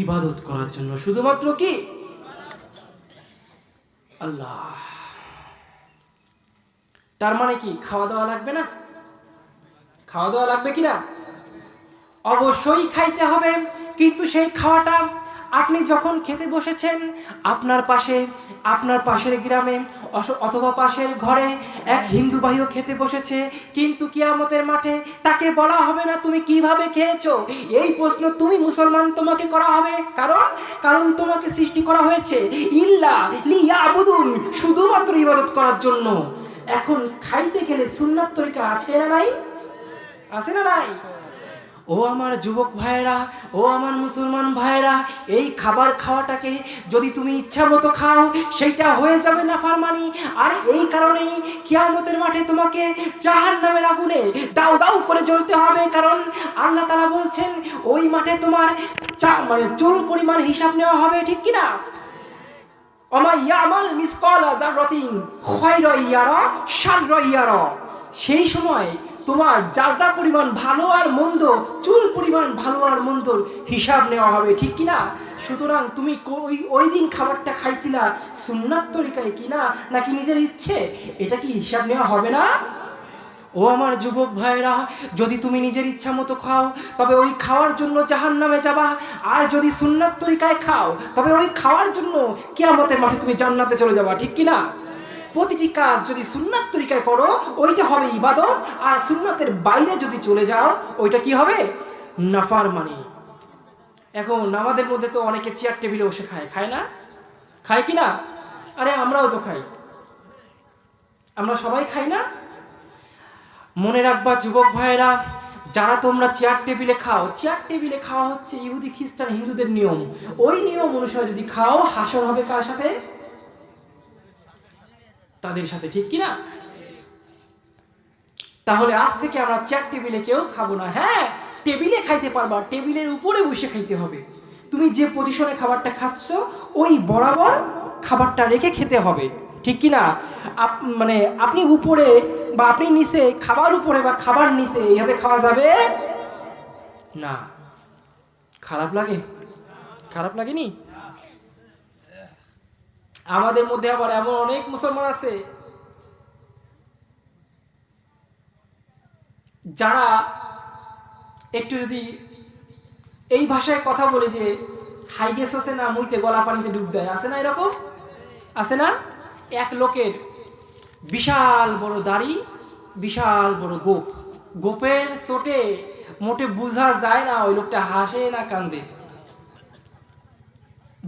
[SPEAKER 2] ইবাদত করার জন্য। শুধুমাত্র কি? আল্লাহ। তার মানে কি খাওয়া দাওয়া লাগবে না? খাওয়া দাওয়া লাগবে কি না? অবশ্যই খাইতে হবে, কিন্তু সেই খাওয়াটা আপনি যখন খেতে বসেছেন, আপনার পাশের গ্রামে অথবা পাশের ঘরে এক হিন্দু ভাইও খেতে বসেছে, কিন্তু কিয়ামতের মাঠে তাকে বলা হবে না তুমি কিভাবে খেয়েছো। এই প্রশ্ন তুমি মুসলমান তোমাকে করা হবে। কারণ তোমাকে সৃষ্টি করা হয়েছে ইল্লা লিয়াবুদুন, শুধুমাত্র ইবাদত করার জন্য। এখন খাইতে গেলে সুন্নাত তরিকা আছে না নাই? আছে না নাই? ও আমার যুবক ভাইয়েরা, ও আমার মুসলমান ভাইয়েরা, এই খাবার খাওয়াটাকে যদি তুমি ইচ্ছা মতো খাও, সেইটা হয়ে যাবে নাফরমানি। আর এই কারণেই কিয়ামতের মাঠে তোমাকে জাহান্নামের আগুনে দাউ দাউ করে জ্বলতে হবে। কারণ আল্লাহ তাআলা বলছেন ওই মাঠে তোমার চুল পরিমাণ হিসাব নেওয়া হবে, ঠিক কিনা? ওমা ইয়ামাল মিসকালা যাররাতিন খায়রান ইয়ারা শাররান ইয়ারা, সেই সময় তোমার যারটা পরিমাণ ভালো আর মন্দ, চুল পরিমাণ ভালো আর মন্দর হিসাব নেওয়া হবে, ঠিক কিনা? সুতরাং তুমি ওই দিন খাবারটা খাইছিলা সুন্নাত তরিকায় কিনা নাকি নিজের ইচ্ছে, এটা কি হিসাব নেওয়া হবে না? ও আমার যুবক ভাইরা, যদি তুমি নিজের ইচ্ছা মতো খাও তবে ওই খাওয়ার জন্য জাহান্নামে যাবা, আর যদি সুন্নাত তরিকায় খাও তবে ওই খাওয়ার জন্য কিয়ামতের মাঠে তুমি জান্নাতে চলে যাবা, ঠিক কিনা? প্রতিটি কাজ যদি সুন্নাত তরিকায় করো ওইটা হবে ইবাদত, আর সুন্নাতের বাইরে যদি চলে যাও ওইটা কি হবে? নাফরমানি। এখন আমাদের মধ্যে তো অনেকে চেয়ার টেবিলে বসে খায় না? খায় কি না? আরে আমরাও তো খাই, আমরা সবাই খাই না? মনে রাখবা যুবক ভাইরা, যারা তোমরা চেয়ার টেবিলে খাও, চেয়ার টেবিলে খাওয়া হচ্ছে ইহুদি খ্রিস্টান হিন্দুদের নিয়ম। ওই নিয়ম অনুসারে যদি খাও, হাসর হবে কার সাথে? তাদের সাথে, ঠিক কিনা? তাহলে আজ থেকে আমরা চেয়ার টেবিলে কেউ খাবো না। হ্যাঁ, টেবিলে খাইতে পারবা, টেবিলের উপরে বসে খাইতে হবে। তুমি যে পজিশনে খাবারটা খাচ্ছ ওই বরাবর খাবারটা রেখে খেতে হবে, ঠিক কিনা? মানে আপনি উপরে বা আপনি নিচে, খাবার উপরে বা খাবার নিচে এইভাবে খাওয়া যাবে না। খারাপ লাগে? খারাপ লাগেনি? আমাদের মধ্যে আবার এমন অনেক মুসলমান আছে যারা একটু যদি এই ভাষায় কথা বলে যে হাইগে সসে না মুইতে গলা পানিতে ডুব দেয়, আছে না এরকম? আছে না? এক লোকের বিশাল বড় দাড়ি, বিশাল বড় গোপ, গোপের চোটে মোটে বোঝা যায় না ওই লোকটা হাসে না কান্দে,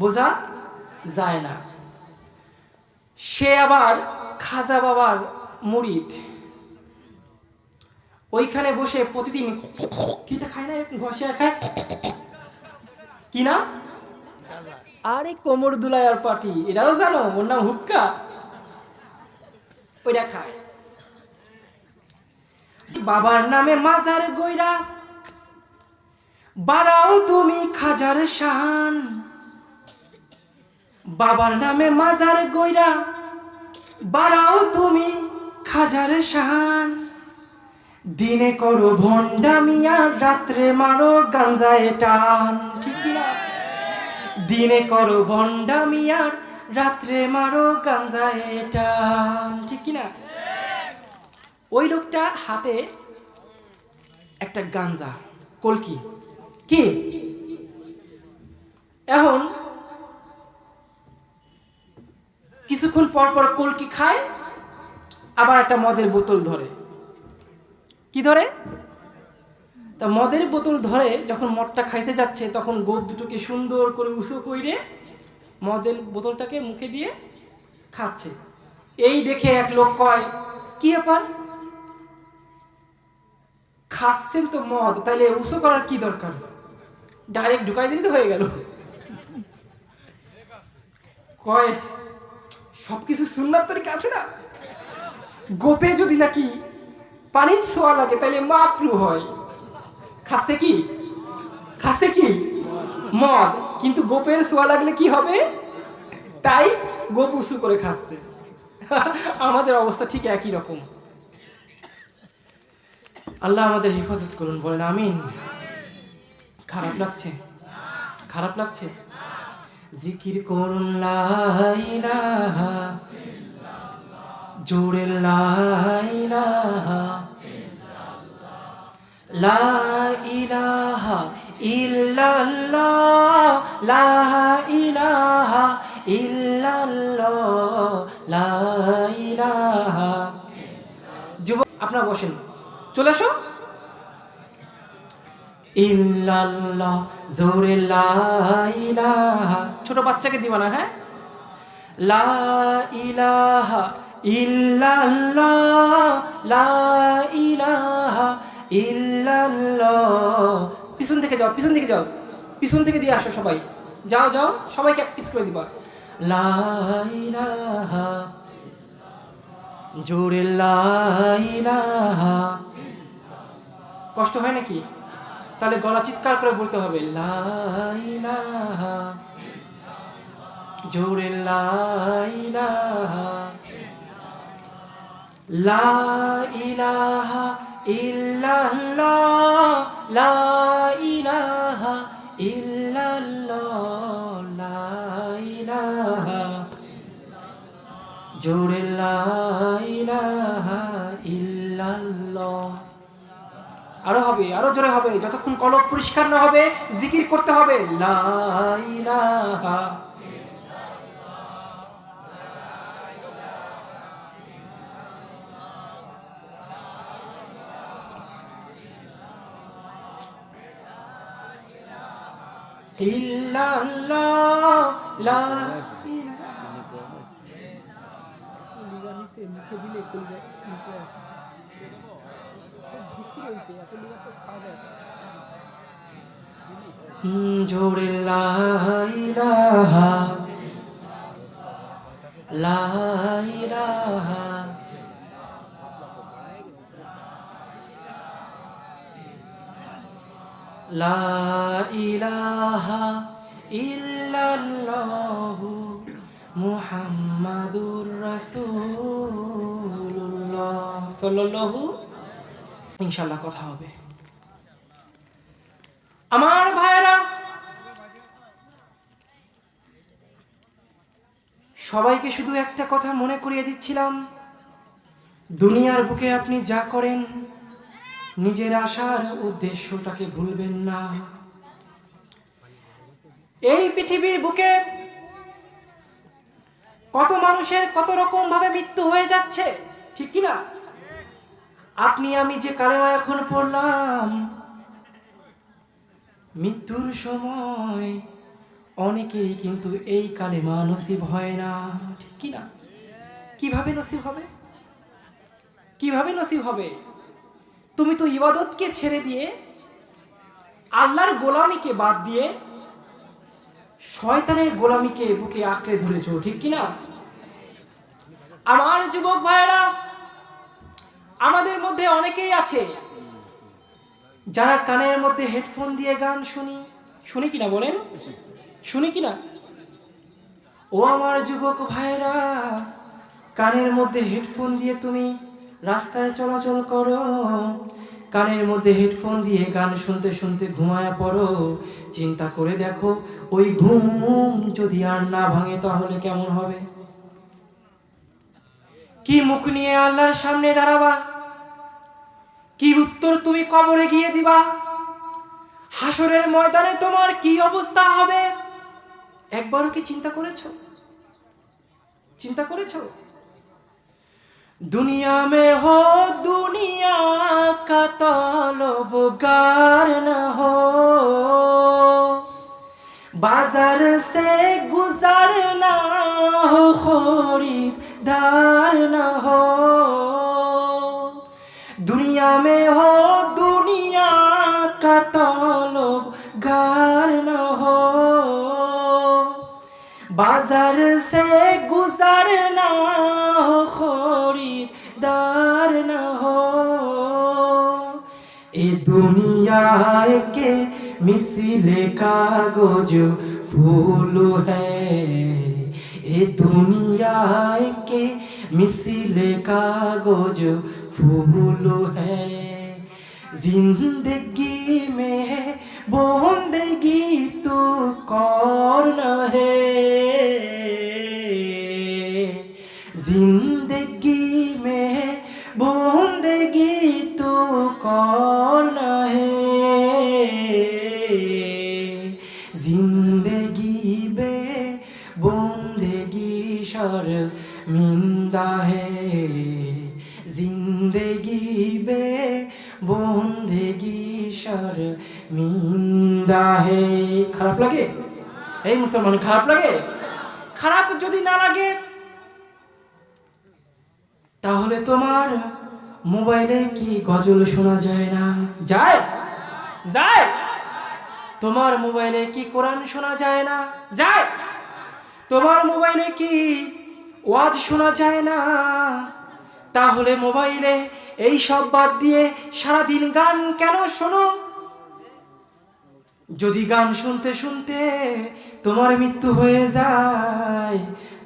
[SPEAKER 2] বোঝা যায় না। সে আবার খাজা বাবার মুরিদ, ওইখানে বসে প্রতিদিন কিটা খায় না, ঘষে খায় কি না? আরে কোমর দুলায়ার পাটি, এটাও জানো? ওর নাম হুক্কা, ওইটা খায়। বাবার নামে মাজার গইরা বাড়াও তুমি খাজার শান, বাবার নামে মাজার গইরা বাড়াও তুমি খাজার শান, দিনে করো ভণ্ডামি আর রাত্রে মারো গাঞ্জায় টান, ঠিক কিনা? দিনে করো ভণ্ডামি আর রাত্রে মারো গাঞ্জায় টান, ঠিক কিনা? ওই লোকটা হাতে একটা গাঞ্জা, কলকি, কি? এখন কিছুক্ষণ পর পর কলকি খায়, আবার একটা মদের বোতল ধরে। কি ধরে? তা মদের বোতল ধরে যখন মদটা খাইতে যাচ্ছে তখন গোপ দুটোকে সুন্দর করে উঁচু কইরে মদের বোতলটাকে মুখে দিয়ে খাচ্ছে। এই দেখে এক লোক কয়, কি ব্যাপার, খাচ্ছেন তো মদ, তাইলে উঁচু করার কি দরকার? ডাইরেক্ট ঢুকাই দিলে তো হয়ে গেল। কয় সবকিছু সুন্নাত তরিকা আছে না, গোপে যদি নাকি পানির ছোঁয়া লাগে তাহলে মাকরু হয়। খাচ্ছে কি মদ, কিন্তু গোপের ছোঁয়া লাগলে কি হবে, তাই গোপ উঁচু করে খাচ্ছে। আমাদের অবস্থা ঠিক একই রকম। আল্লাহ আমাদের হেফাজত করুন, বলেন আমিন। খারাপ লাগছে। জিকির করুন লা ইলাহা, জোরে লা ইলাহা, লা ইলাহা ইল্লাল্লাহ, লা ইলাহা ইল্লাল্লাহ, লা ইলাহা। যুবক আপনারা বসেন, চলে আসো। ইল্লাল্লাহ, জোরে লা ইলাহা, ছোট বাচ্চাকে দিবা না, হ্যাঁ। লা ইলাহা ইল্লাল্লাহ, লা ইলাহা ইল্লাল্লাহ। পিছন থেকে যাও, পিছন থেকে দিয়ে আসো সবাই। যাও সবাইকে এক পিস করে দিবা। লা ইলাহা, জোরে লা ইলাহা। কষ্ট হয় নাকি? তাহলে গলা চিৎকার করে বলতে হবে লা ইলাহা, জোরে লা ইলাহা, লা ইলাহা ইল্লাল্লাহ, লা ইলাহা ইল্লাল্লাহ, লা ইলাহা, জোরে লা ইলাহা ইল্লাল্লাহ। আরো হবে, আরো জোরে হবে, যতক্ষণ কলব পরিষ্কার না হবে জিকির করতে হবে লা ইলাহা। ইল্লাল্লাহ, লা জোরে লা ইলাহা, লা ইলাহা, লা ইলাহা ইল্লাল্লাহু মুহাম্মাদুর রাসূলুল্লাহ সাল্লাল্লাহু। ইনশাআল্লাহ কথা হবে। আমার ভাইরা, সবাইকে শুধু একটা কথা মনে করিয়ে দিচ্ছিলাম, দুনিয়ার বুকে আপনি যা করেন নিজের আশার উদ্দেশ্যটাকে ভুলবেন না। এই পৃথিবীর বুকে কত মানুষের কত রকম ভাবে মৃত্যু হয়ে যাচ্ছে, ঠিক কি না? আপনি আমি যে কালেমা এখন পড়লাম, মৃত্যুর সময় অনেকেরই কিন্তু এই কালেমা নসিব হয় না, ঠিক কি না? কিভাবে নসিব হবে? তুমি তো ইবাদতকে ছেড়ে দিয়ে, আল্লাহর গোলামিকে বাদ দিয়ে শয়তানের গোলামিকে বুকে আঁকড়ে ধরেছো, ঠিক কি না? আমার যুবক ভাইয়েরা, আমাদের মধ্যে অনেকেই আছে যারা কানের মধ্যে হেডফোন দিয়ে গান শুনি কিনা বলেন, শুনি কিনা? ও আমার যুবক ভাইরা, কানের মধ্যে হেডফোন দিয়ে তুমি রাস্তায় চলাচল করো, কানের মধ্যে হেডফোন দিয়ে গান শুনতে শুনতে ঘুমায়া পড়ো। চিন্তা করে দেখো, ওই ঘুম যদি আর না ভাঙে তাহলে কেমন হবে? কি মুখ নিয়ে আল্লাহর সামনে দাঁড়াবা? কি উত্তর তুমি কবরে গিয়ে দিবা? হাসরের ময়দানে তোমার কি অবস্থা হবে? একবারও কি চিন্তা করেছো? दुनिया में हो दुनिया का तलबगार न हो, बाजार से गुजरना हो खरीदार न हो। दुनिया में हो दुनिया का तलबगार बाजार से गुजरना हो खरीदार न हो ए दुनिया के मिसले कागज फूल है ए दुनिया के मिसले कागज फूल है जिंदगी में बंदगी तो करना है जिंदगी में बंदगी तो करना है जिंदगी बे बंदगी शर्मिंदा है जिंदगी बे बंदगी शर्मिंदा है খারাপ লাগে এই মুসলমান খারাপ লাগে খারাপ যদি না লাগে তাহলে তোমার মোবাইলে কি গজল শোনা যায় না যায় যায় তোমার মোবাইলে কি কোরআন শোনা যায় না যায় তোমার মোবাইলে কি ওয়াজ শোনা যায় না তাহলে মোবাইলে এই সব বাদ দিয়ে সারা দিন গান কেন শোনো যদি গান শুনতে শুনতে তোমার মৃত্যু হয়ে যায়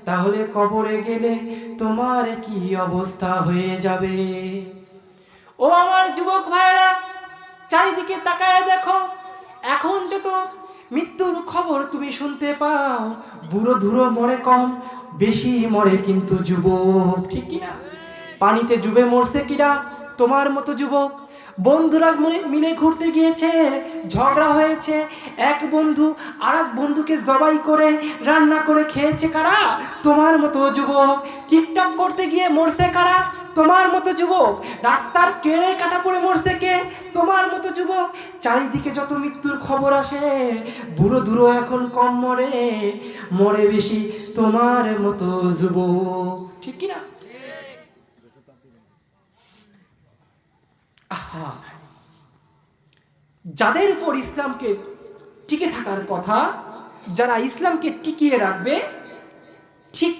[SPEAKER 2] তাহলে কবরে গেলে তোমার কি অবস্থা হয়ে যাবে ও আমার যুবক ভাইরা চারিদিকে তাকায় দেখো এখন যত মৃত্যুর খবর তুমি শুনতে পাও বুড়ো ধুরো মরে কম বেশি মরে কিন্তু যুবক ঠিক কি না পানিতে ডুবে মরছে কিনা তোমার মতো যুবক বন্ধুরা মিলে ঘুরতে গিয়েছে ঝগড়া হয়েছে এক বন্ধু আরেক বন্ধুকে জবাই করে রান্না করে খেয়েছে কারা তোমার মতো যুবক টিকটক করতে গিয়ে মরছে কারা তোমার মতো যুবক রাস্তার ট্রেনে কাটা পড়ে মরছে কে তোমার মতো যুবক চারিদিকে যত মৃত্যুর খবর আসে বুড়ো ধুরো এখন কম মরে মরে বেশি তোমার মতো যুবক ঠিক কি না যাদের উপর ইসলামকে টিকে থাকার কথা যারা ইসলামকে টিকিয়ে রাখবে ঠিক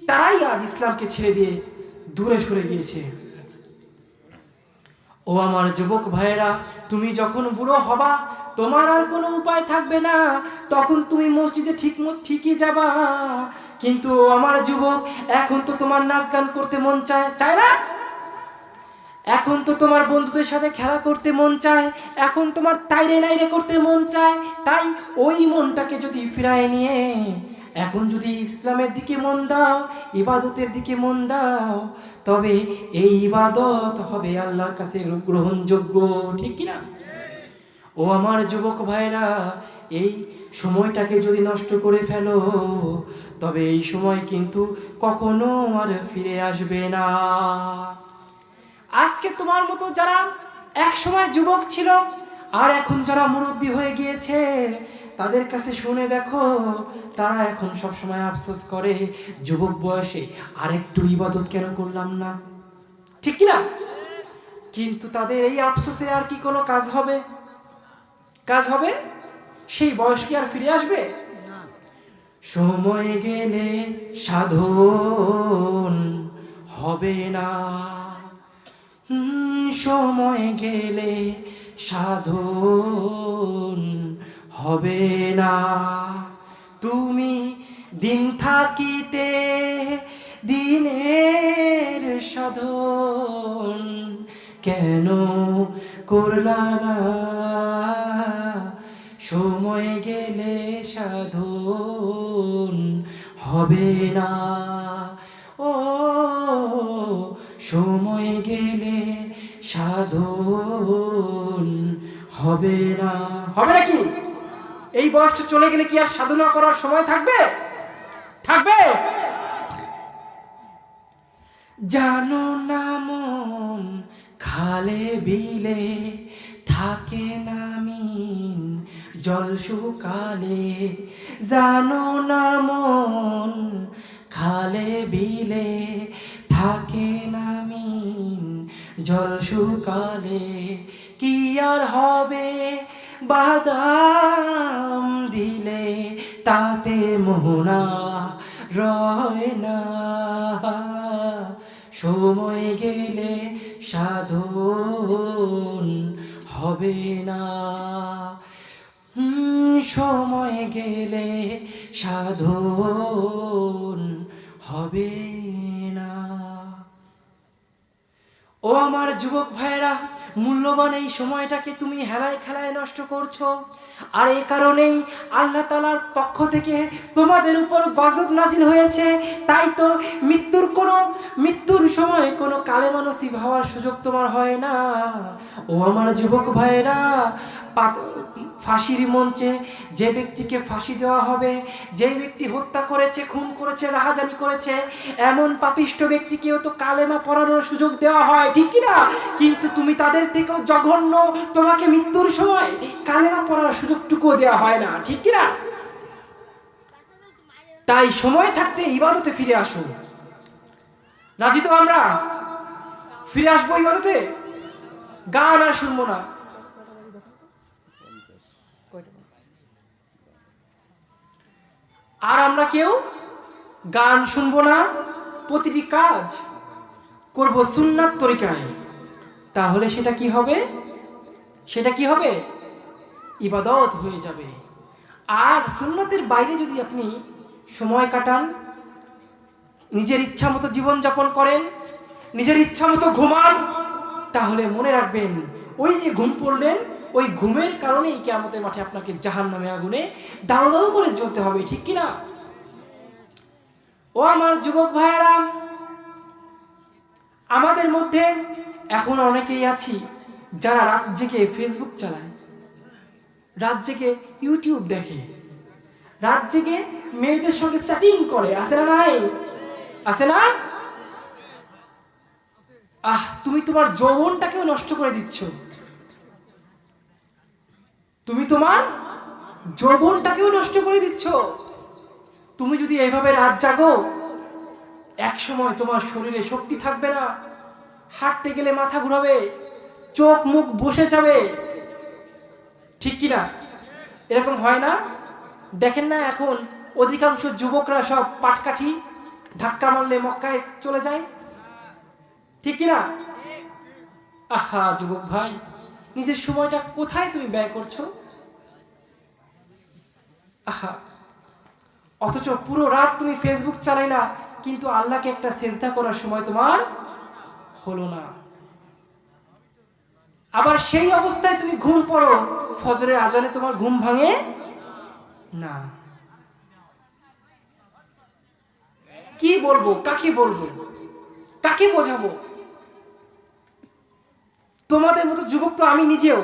[SPEAKER 2] তারাই আজ ইসলামকে ছেড়ে দিয়ে দূরে সরে গিয়েছে ও আমার যুবক ভাইয়েরা তুমি যখন বুড়ো হবা তোমার আর কোনো উপায় থাকবে না তখন তুমি মসজিদে ঠিকই যাবা কিন্তু আমার যুবক এখন তো তোমার নাচ গান করতে মন চায় না এখন তো তোমার বন্ধুদের সাথে খেলা করতে মন চায় এখন তোমার তাইরে নাইরে করতে মন চায় তাই ওই মনটাকে যদি ফিরায় নিয়ে এখন যদি ইসলামের দিকে মন দাও ইবাদতের দিকে মন দাও তবে এই ইবাদত হবে আল্লাহর কাছে গ্রহণযোগ্য ঠিক কি না ও আমার যুবক ভাইরা এই সময়টাকে যদি নষ্ট করে ফেলো তবে এই সময় কিন্তু কখনো আর ফিরে আসবে না আজকে তোমার মতো যারা এক সময় যুবক ছিল আর এখন যারা মুরব্বী হয়ে গিয়েছে তাদের কাছে শুনে দেখো তারা এখন সব সময় আফসোস করে যুবক বয়সে আরেকটু ইবাদত কেন করলাম না ঠিক কি না কিন্তু তাদের এই আফসোসে আর কি কোনো কাজ হবে সেই বয়স কি আর ফিরে আসবে সময় গেলে সাধন হবে না সময় গেলে সাধন হবে না তুমি দিন থাকিতে দিনের সাধন কেন করলা না সময় গেলে সাধন হবে না ও সময় গেলে সাধন হবে নাকি এই বয়সটা চলে গেলে কি আর সাধনা করার সময় থাকবে জানো না মন খালে বিলে থাকে না মিন জল শুকালে জানো না মন খালে বিলে থাকে না মিন জল শুকালে কি আর হবে বাদাম দিলে তাতে মোহনা রয় না, সময় গেলে সাধন হবে না। সময় গেলে সাধন হবে না। ও আমার যুবক ভাইরা, মূল্যবান এই সময়টাকে তুমি হেলায় খেলায় নষ্ট করছো। আর এই কারণেই আল্লাহ তাআলার পক্ষ থেকে তোমাদের উপর গজব নাজিল হয়েছে। তাই তো মৃত্যুর সময় কোনো কালেমা নসিব হওয়ার সুযোগ তোমার হয় না। ও আমার যুবক ভাইরা, ফাঁসির মঞ্চে যে ব্যক্তিকে ফাঁসি দেওয়া হবে, যে ব্যক্তি হত্যা করেছে, খুন করেছে, রাহাজানি করেছে, এমন পাপিষ্ঠ ব্যক্তিকেও তো কালেমা পড়ানোর সুযোগ দেওয়া হয়, ঠিক কি না? কিন্তু তুমি তাদের থেকেও জঘন্য, তোমাকে মৃত্যুর সময় কালেমা পড়ার সুযোগটুকু দেওয়া হয় না, ঠিক কি না? তাই সময় থাকতে ইবাদতে ফিরে আসো। রাজি তো আমরা? ফিরে আসবো ইবাদতে, গান আর শুনবো না। আর আমরা কেউ গান শুনবো না, প্রতিটি কাজ করব সুন্নাত তরিকায়। তাহলে সেটা কি হবে? সেটা কি হবে? ইবাদত হয়ে যাবে। আর সুন্নাতের বাইরে যদি আপনি সময় কাটান, নিজের ইচ্ছা মতো জীবনযাপন করেন, নিজের ইচ্ছা মতো ঘুমান, তাহলে মনে রাখবেন ওই যে ঘুম পড়লেন, ওই ঘুমের কারণেই কিয়ামতের মাঠে আপনাকে জাহান্নামে আগুনে দাউ দাউ করে জ্বলতে হবে, ঠিক কি না? ও আমার যুবক ভাইয়েরা, আমাদের মধ্যে এখন অনেকেই আছি যারা রাত জেগে ফেসবুক চালায়, রাত জেগে ইউটিউব দেখে, রাত জেগে মেয়েদের সঙ্গে চ্যাটিং করে, আছে না নাই? আছে না? তুমি তোমার যৌবনটাকেও নষ্ট করে দিচ্ছ। তুমি তোমার যৌবনটাকেও নষ্ট করে দিচ্ছ। তুমি যদি এইভাবে রাত জাগো, এক সময় তোমার শরীরে শক্তি থাকবে না, হাঁটতে গেলে মাথা ঘুরাবে, চোখ মুখ বসে যাবে, ঠিক কি না? এরকম হয় না? দেখেন না এখন অধিকাংশ যুবকরা সব পাটকাঠি, ধাক্কা মারলে মক্কায় চলে যায়, ঠিক কি না? যুবক ভাই, নিজের সময়টা কোথায় তুমি ব্যয় করছো? অথচ পুরো রাত তুমি ফেসবুক চালাইলা, কিন্তু আল্লাহকে একটা সেজদা করার সময় তোমার হলো না। আবার সেই অবস্থায় তুমি ঘুম পড়ো, ফজরের আজানে তোমার ঘুম ভাঙে না। কি বলবো, কাকে বলবো, কাকে বোঝাবো? তোমাদের মতো যুবক তো আমি নিজেও।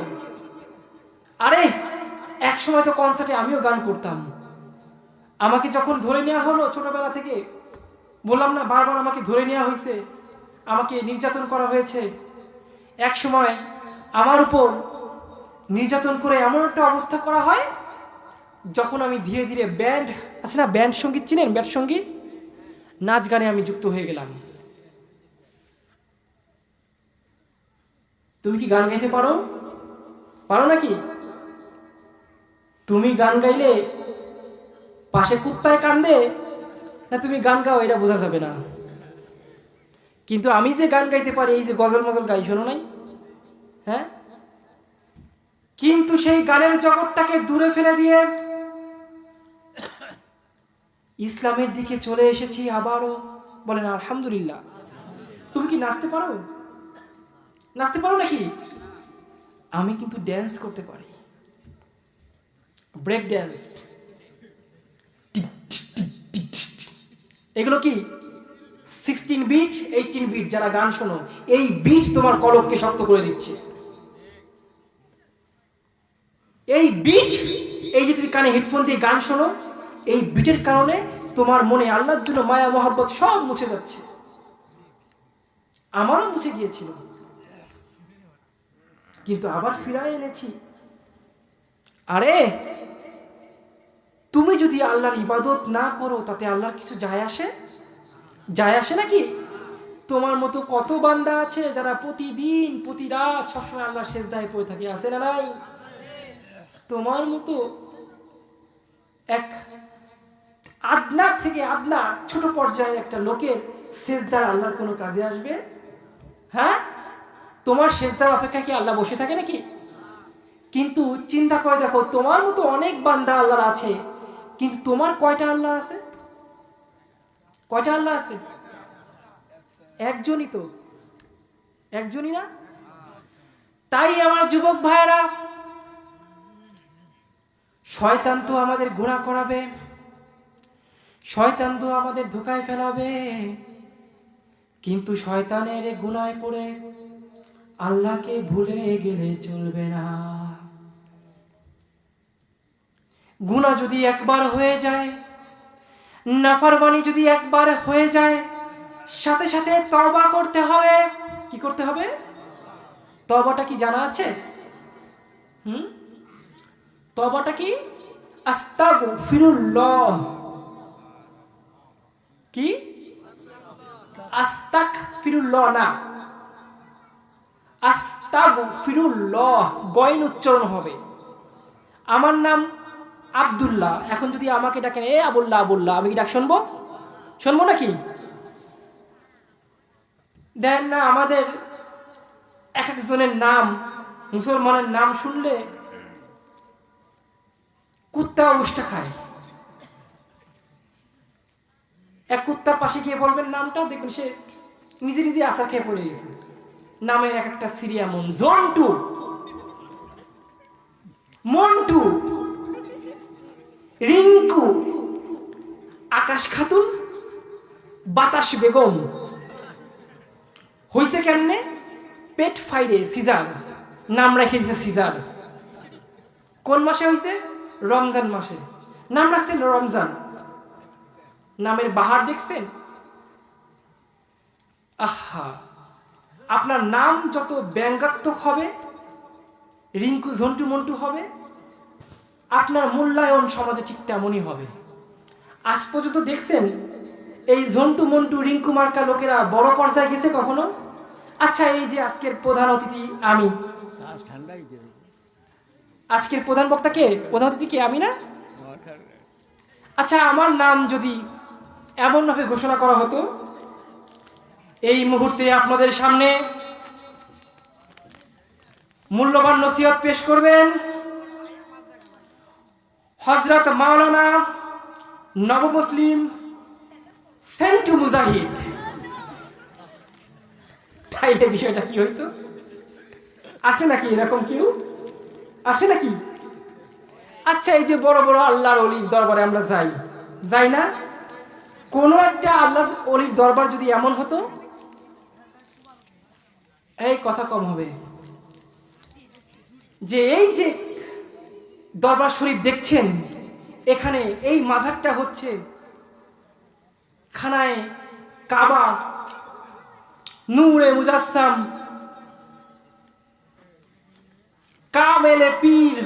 [SPEAKER 2] আরে এক সময় তো কনসার্টে আমিও গান করতাম। আমাকে যখন ধরে নেওয়া হলো ছোটবেলা থেকে, বললাম না বারবার আমাকে ধরে নেওয়া হয়েছে, আমাকে নির্যাতন করা হয়েছে। এক সময় আমার উপর নির্যাতন করে এমন একটা অবস্থা করা হয়, যখন আমি ধীরে ধীরে ব্যান্ড আছে না, ব্যান্ড সঙ্গীত চিনেন? ব্যান্ড সঙ্গীত, নাচ গানে আমি যুক্ত হয়ে গেলাম। তুমি কি গান গাইতে পারো? পারো নাকি? তুমি গান গাইলে পাশে কুত্তায় কান্দে না তুমি গান গাও, এটা বোঝা যাবে না। কিন্তু আমি যে গান গাইতে পারি, এই যে গজল মজল গাই, শোনো নাই? হ্যাঁ, কিন্তু সেই গানের জগৎটাকে দূরে ফেলে দিয়ে ইসলামের দিকে চলে এসেছি আবারও। বলেন আলহামদুলিল্লাহ। তুমি কি নাচতে পারো? নাচতে পারো নাকি? আমি কিন্তু ড্যান্স করতে পারি, ব্রেক ড্যান্স। এগুলো কি 16 বিট 18 বিট? যারা গান শোনো, এই বিট তোমার কলবকে শক্ত করে দিচ্ছে। এই বিট, এই যে তুমি কানে হেডফোন দিয়ে গান শোনো, এই বিটের কারণে তোমার মনে আল্লাহর জন্য মায়া মহব্বত সব মুছে যাচ্ছে। আমারও মুছে গিয়েছিল, কিন্তু আবার ফিরায় এনেছি। আরে তুমি যদি আল্লাহর ইবাদত না করো, তাতে আল্লাহর কিছু যায় আসে? যায় আসে নাকি? তোমার মতো কত বান্দা আছে যারা প্রতিদিন প্রতি রাত সবসময় আল্লাহর সেজদায় পড়ে থাকে, আছে না নাই? তোমার মতো আদনা থেকে আদনা ছোট পর্যায়ে একটা লোকের সেজদার আল্লাহর কোনো কাজে আসবে? হ্যাঁ, তোমার সেজদার অপেক্ষা কি আল্লাহ বসে থাকে নাকি? কিন্তু চিন্তা করে দেখো, তোমার মতো অনেক বান্দা আল্লাহর আছে, কিন্তু তোমার কয়টা আল্লাহ আছে? কয়টা আল্লাহ আছে? একজনই তো, একজনই না? তাই আমার যুবক ভাইয়েরা, শয়তান তো আমাদের গুনাহ করাবে, শয়তান তো আমাদের ধোঁকায় ফেলাবে, কিন্তু শয়তানের গুনায় পড়ে আল্লাহকে ভুলে গেলে চলবে না। গুনাহ যদি একবার হয়ে যায়, নাফরমানি যদি একবার হয়ে যায়, সাথে সাথে তওবা করতে হবে। কি করতে হবে? তওবাটা কি জানা আছে? তওবাটা কি? আস্তাগফিরুল্লাহ। কি? আস্তাগফিরুল্লাহ না, আস্তাগফিরুল্লাহ, গয়ন উচ্চারণ হবে। আমার নাম আব্দুল্লাহ, এখন যদি আমাকে ডাকেন এ আবুল্লাহ আবুল্লাহ, আমি কি ডাক শুনবো? শুনবো নাকি? দেন না, আমাদের এক একজনের নাম, মুসলমানের নাম শুনলে কুত্তা উষ্টা খায়। এক কুত্তার পাশে গিয়ে বলবেন নামটা, দেখবেন সে নিজে নিজে আশা খেয়ে পড়ে গেছে। নামের এক একটা সিরিয়া মন, জন্টু, মন্টু, রিঙ্কু, আকাশ খাতুন, বাতাস বেগম। হইছে কেমনে? পেট ফাইরে সিজার, নাম রেখে দিছে সিজার। কোন মাসে হইছে? রমজান মাসে, নাম রাখছেন রমজান। নামের বাহার দেখছেন? আহা, আপনার নাম যত ব্যঙ্গাত্মক হবে, রিঙ্কু ঝন্টু মন্টু হবে, আপনার মূল্যায়ন সমাজে ঠিক তেমনই হবে। আজ পর্যন্ত দেখছেন এই ঝন্টু মন্টু রিঙ্কু মার্কা লোকেরা বড় পর্যায়ে গেছে কখনো? আচ্ছা, এই যে আজকের প্রধান অতিথি আমি, আজকের প্রধান বক্তা কে? প্রধান অতিথি কে? আমি না? আচ্ছা, আমার নাম যদি এমনভাবে ঘোষণা করা হতো, এই মুহূর্তে আপনাদের সামনে মূল্যবান নসিহত পেশ করবেন হযরত মাওলানা নব মুসলিম সেন্টু মুজাহিদ, তাইলে বিষয়টা কি হইতো? আছে নাকি এরকম কেউ? আছে নাকি? আচ্ছা, এই যে বড় বড় আল্লাহর ওলির দরবারে আমরা যাই না? কোন একটা আল্লাহর ওলির দরবার যদি এমন হতো, এই কথা কম হবে যে এই যে দরবার শরীফ দেখছেন, এখানে এই মাজারটা হচ্ছে খানায় কাবা, নূরে মুজাসসাম, কামেলে পীর।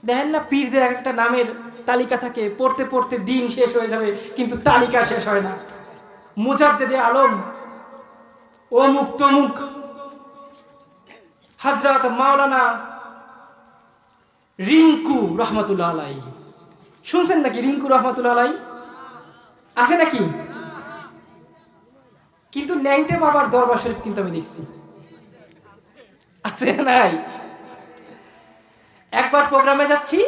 [SPEAKER 2] দেখেন না, পীরদের একটা নামের তালিকা থাকে, পড়তে পড়তে দিন শেষ হয়ে যাবে কিন্তু তালিকা শেষ হয় না। মুজাদ্দেদে আলম, অমুক তমুক, হযরত মাওলানা রিঙ্কু রহমাতুল্লাহ আলাইহি। শুনছেন নাকি রিঙ্কু রহমাতুল্লাহ আলাইহি? আছে নাকি? কিন্তু ন্যাংটে বাবার দরবার শরীফ কিন্তু আমি দেখছি, আছে নাই? একবার প্রোগ্রামে যাচ্ছি,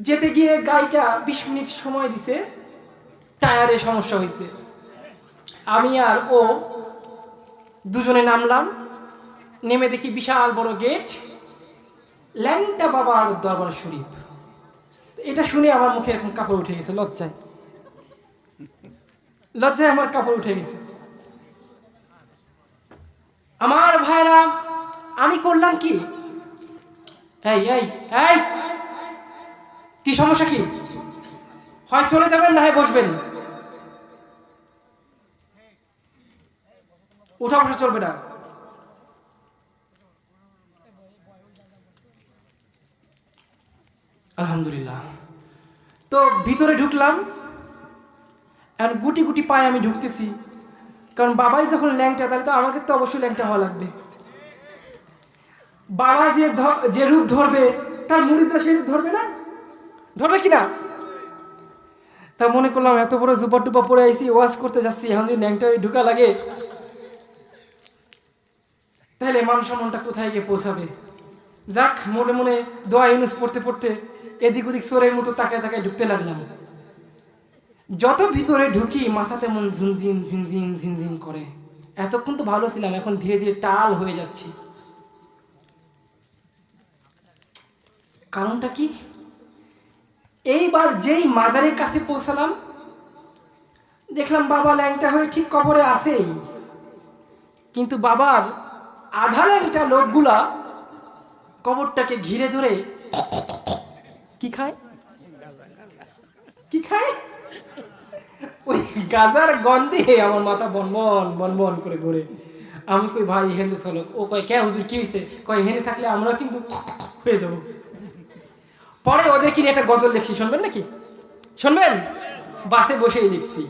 [SPEAKER 2] যেতে গিয়ে গাড়িটা 20 মিনিট সময় দিছে, টায়ারে সমস্যা হয়েছে। আমি আর ও দুজনে নামলাম, নেমে দেখি বিশাল বড় গেট, ল্যাংটা বাবার দরবার শরীফ। এটা শুনে আমার মুখে এরকম কাপড় উঠে গেছে, লজ্জায় লজ্জায় আমার কাপড় উঠে গেছে। আমার ভাইরা, আমি করলাম কি? এই এই এই, কি সমস্যা? কি হয় চলে যাবেন, না হয় বসবেন। উঠা বসা চলবে না। আলহামদুলিল্লাহ। তো ভিতরে ঢুকলাম, আর গুটি গুটি পায়ে আমি ঢুকতেছি, কারণ বাবাই যখন ল্যাংটা, তাহলে তো আমাকে তো অবশ্যই ল্যাংটা হওয়া লাগবে। বাবা যে রূপ ধরবে, তার মুরিদরা সেই রূপ ধরবে না? ধরবে কিনা? তা মনে করলাম এত বড় জুব্বা টুব্বা পরে আইছি, ওয়াজ করতে যাচ্ছি, এখন যদি ন্যাংটা ঢুকা লাগে তাহলে মান সম্মানটা কোথায় গিয়ে পৌঁছাবে। যাক, মনে মনে দোয়া ইউনুস পড়তে পড়তে এদিক ওদিক চোরের মতো তাকায় তাকায় ঢুকতে লাগলাম। যত ভিতরে ঢুকি মাথা তেমন ঝুনঝিন ঝিনঝিন ঝিনঝিন করে। এতক্ষণ তো ভালো ছিলাম, এখন ধীরে ধীরে টাল হয়ে যাচ্ছি। কারণটা কি? এইবার যেই মাজারের কাছে পৌঁছালাম, দেখলাম বাবা ল্যাংটা হয়ে ঠিক কবরে আসেই, কিন্তু বাবার আধা ল্যাংটা লোকগুলা কবরটাকে ঘিরে ধরে কি খায় কি খায় ওই গাজার গন্ধে আমার মাথা বনবন বনবন করে ঘুরে। আমি কই ভাই হেনে চলো। ও কয় কে হুজুর কি হয়েছে? কয় হেনে থাকলে আমরা কিন্তু হয়ে যাবো। পরে ওদের কিনে একটা গজল লিখছি, শুনবেন নাকি? শুনবেন? বাসে বসেই লিখছি।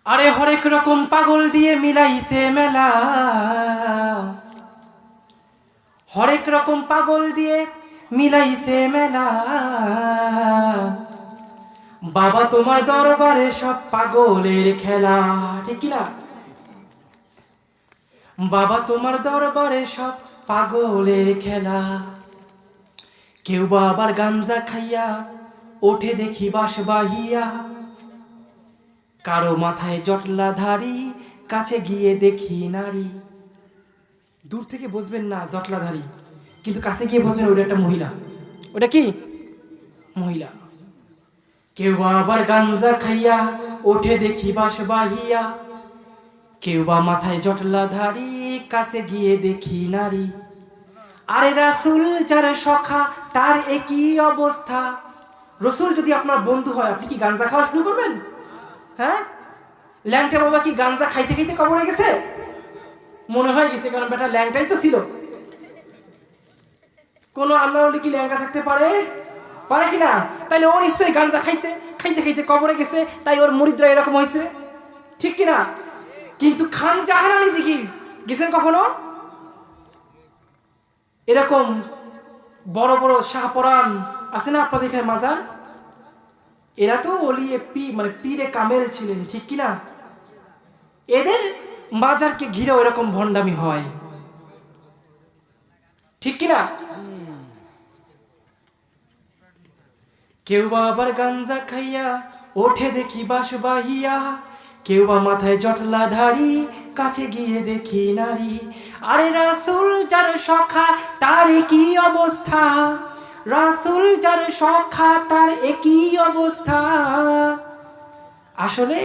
[SPEAKER 2] আরে হরেক রকম পাগল দিয়ে মিলাইছে মেলা, হরেক রকম পাগল দিয়ে মিলাইছে মেলা, বাবা তোমার দরবারে সব পাগলের খেলা। ঠিক কিনা? বাবা তোমার দরবারে সব পাগলের খেলা। কেউ বা আবার গাঞ্জা খাইয়া ওঠে দেখি বাস বাহিয়া, কারো মাথায় জটলা ধারি, কাছে গিয়ে দেখি নারী। দূর থেকে বুঝবেন না জটলাধারী, কিন্তু কাছে গিয়ে বুঝবেন ওটা একটা মহিলা। ওটা কি? মহিলা। কেউ আবার গাঞ্জা খাইয়া ওঠে দেখি বাস বাহিয়া, কেউ বা মাথায় জটলা ধারি, কাছে গিয়ে দেখি নারী। আরে রাসূল যার সখা তার একই অবস্থা। রসুল যদি আপনার বন্ধু হয়, আপনি কি গাঞ্জা খাওয়া শুরু করবেন? হ্যাঁ? ল্যাংটা বাবা কি গাঞ্জা খাইতে খাইতে কবরে গেছে? মনে হয় গেছে, কারণ বেটা ল্যাংটাই তো ছিল। কোন আল্লাহ ওলি কি ল্যাংটা থাকতে পারে? পারে কিনা? তাইলে ও নিশ্চয়ই গাঞ্জা খাইছে, খাইতে খাইতে কবরে গেছে, তাই ওর মুরিদরা এরকম হয়েছে। ঠিক কিনা? কিন্তু খান জাহান আলী দিঘি গেছেন কখনো? এরকম বড় বড় শাহপরান আছে না আপনাদের এখানে মাজার? এরা তো ওলি মানে পীরে কামেল ছিলেন। ঠিক কিনা? এদের মাজারকে ঘিরে ওইরকম ভণ্ডামি হয়। ঠিক কিনা? কেউ বা আবার গাঞ্জা খাইয়া ওঠে দেখি বাস বাহিয়া, কেউ বা মাথায় জটলা ধারি, কাছে গিয়ে দেখি নারী। আরে রাসূল যার সখা তার কি অবস্থা, রাসূল যার সখা তার একই অবস্থা। আসলে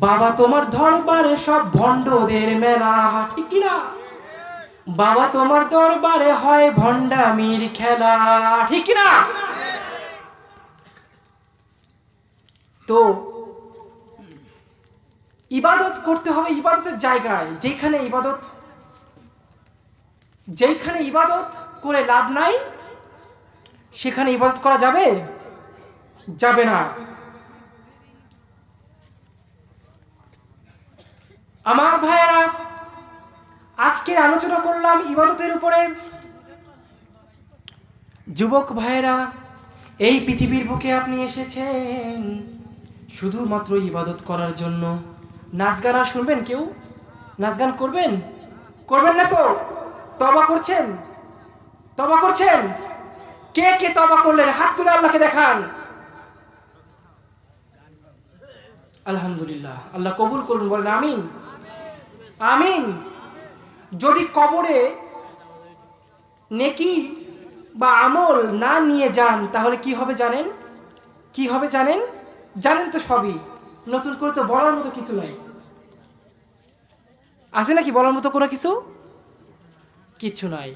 [SPEAKER 2] বাবা তোমার দরবারে সব ভণ্ডদের মেলা। ঠিক কিনা? বাবা তোমার দরবারে হয় ভণ্ডামির খেলা। ঠিক কিনা? তো ইবাদত করতে হবে ইবাদতের জায়গায়। যেখানে ইবাদত করে লাভ নাই, সেখানে ইবাদত করা যাবে? যাবে না। আমার ভাইয়েরা, আজকে আলোচনা করলাম ইবাদতের উপরে। যুবক ভাইয়েরা, এই পৃথিবীর বুকে আপনি এসেছেন শুধুমাত্র ইবাদত করার জন্য। নাচ গান আর শুনবেন? কেউ নাচ গান করবেন? করবেন না তো? তওবা করছেন? তওবা করছেন? কে কে তওবা করলেন? হাত তুলে আল্লাহকে দেখান। আলহামদুলিল্লাহ, আল্লাহ কবুল করুন। বলেন আমিন, আমিন। যদি কবরে নেকি বা আমল না নিয়ে যান, তাহলে কি হবে জানেন? কি হবে জানেন? জানেন তো সবই। নতুন করে তো বলার মতো কিছু নাই। আছে নাকি বলার মতো কোনো কিছু? কিছু নাই।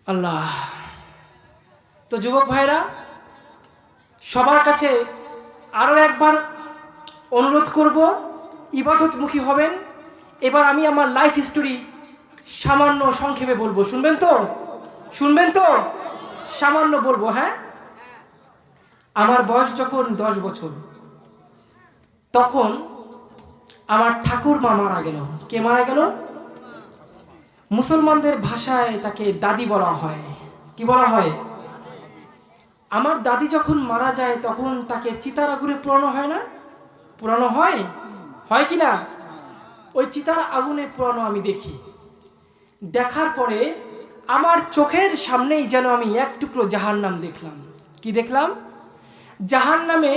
[SPEAKER 2] আল্লাহ। তো যুবক ভাইরা, সবার কাছে আরো একবার অনুরোধ করব, ইবাদতমুখী হবেন। এবার আমি আমার লাইফ হিস্টোরি সামান্য সংক্ষেপে বলবো। শুনবেন তো? শুনবেন তো? সামান্য বলবো। হ্যাঁ, আমার বয়স যখন 10 বছর, তখন আমার ঠাকুরমা মারা গেল। কে মারা গেল? মুসলমানদের ভাষায় তাকে দাদি বলা হয়। কি বলা হয়? আমার দাদি যখন মারা যায় তখন তাকে চিতার আগুনে পোড়ানো হয় না? পোড়ানো হয়, হয় কি না? ওই চিতার আগুনে পোড়ানো আমি দেখি। দেখার পরে আমার চোখের সামনেই যেন আমি এক টুকরো জাহান্নাম দেখলাম। কি দেখলাম? জাহান্নামে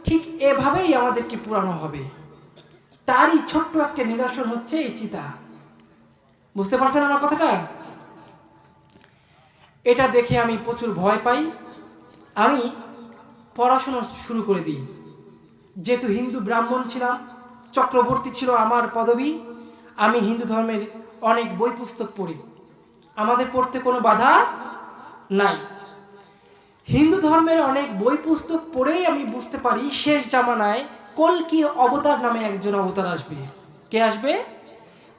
[SPEAKER 2] ঠিক এভাবেই আমাদেরকে পোড়ানো হবে। তারই ছোট্ট একটা নিদর্শন হচ্ছে এই চিতা। বুঝতে পারছেন আমার কথাটা? এটা দেখে আমি প্রচুর ভয় পাই। আমি পড়াশোনা শুরু করে দিই। যেহেতু হিন্দু ব্রাহ্মণ ছিলাম, চক্রবর্তী ছিল আমার পদবী, আমি হিন্দু ধর্মের অনেক বই পুস্তক পড়ি। আমাদের পড়তে কোনো বাধা নাই। হিন্দু ধর্মের অনেক বই পুস্তক পড়েই আমি বুঝতে পারি শেষ জামানায় কল্কি অবতার নামে একজন অবতার আসবে। কে আসবে?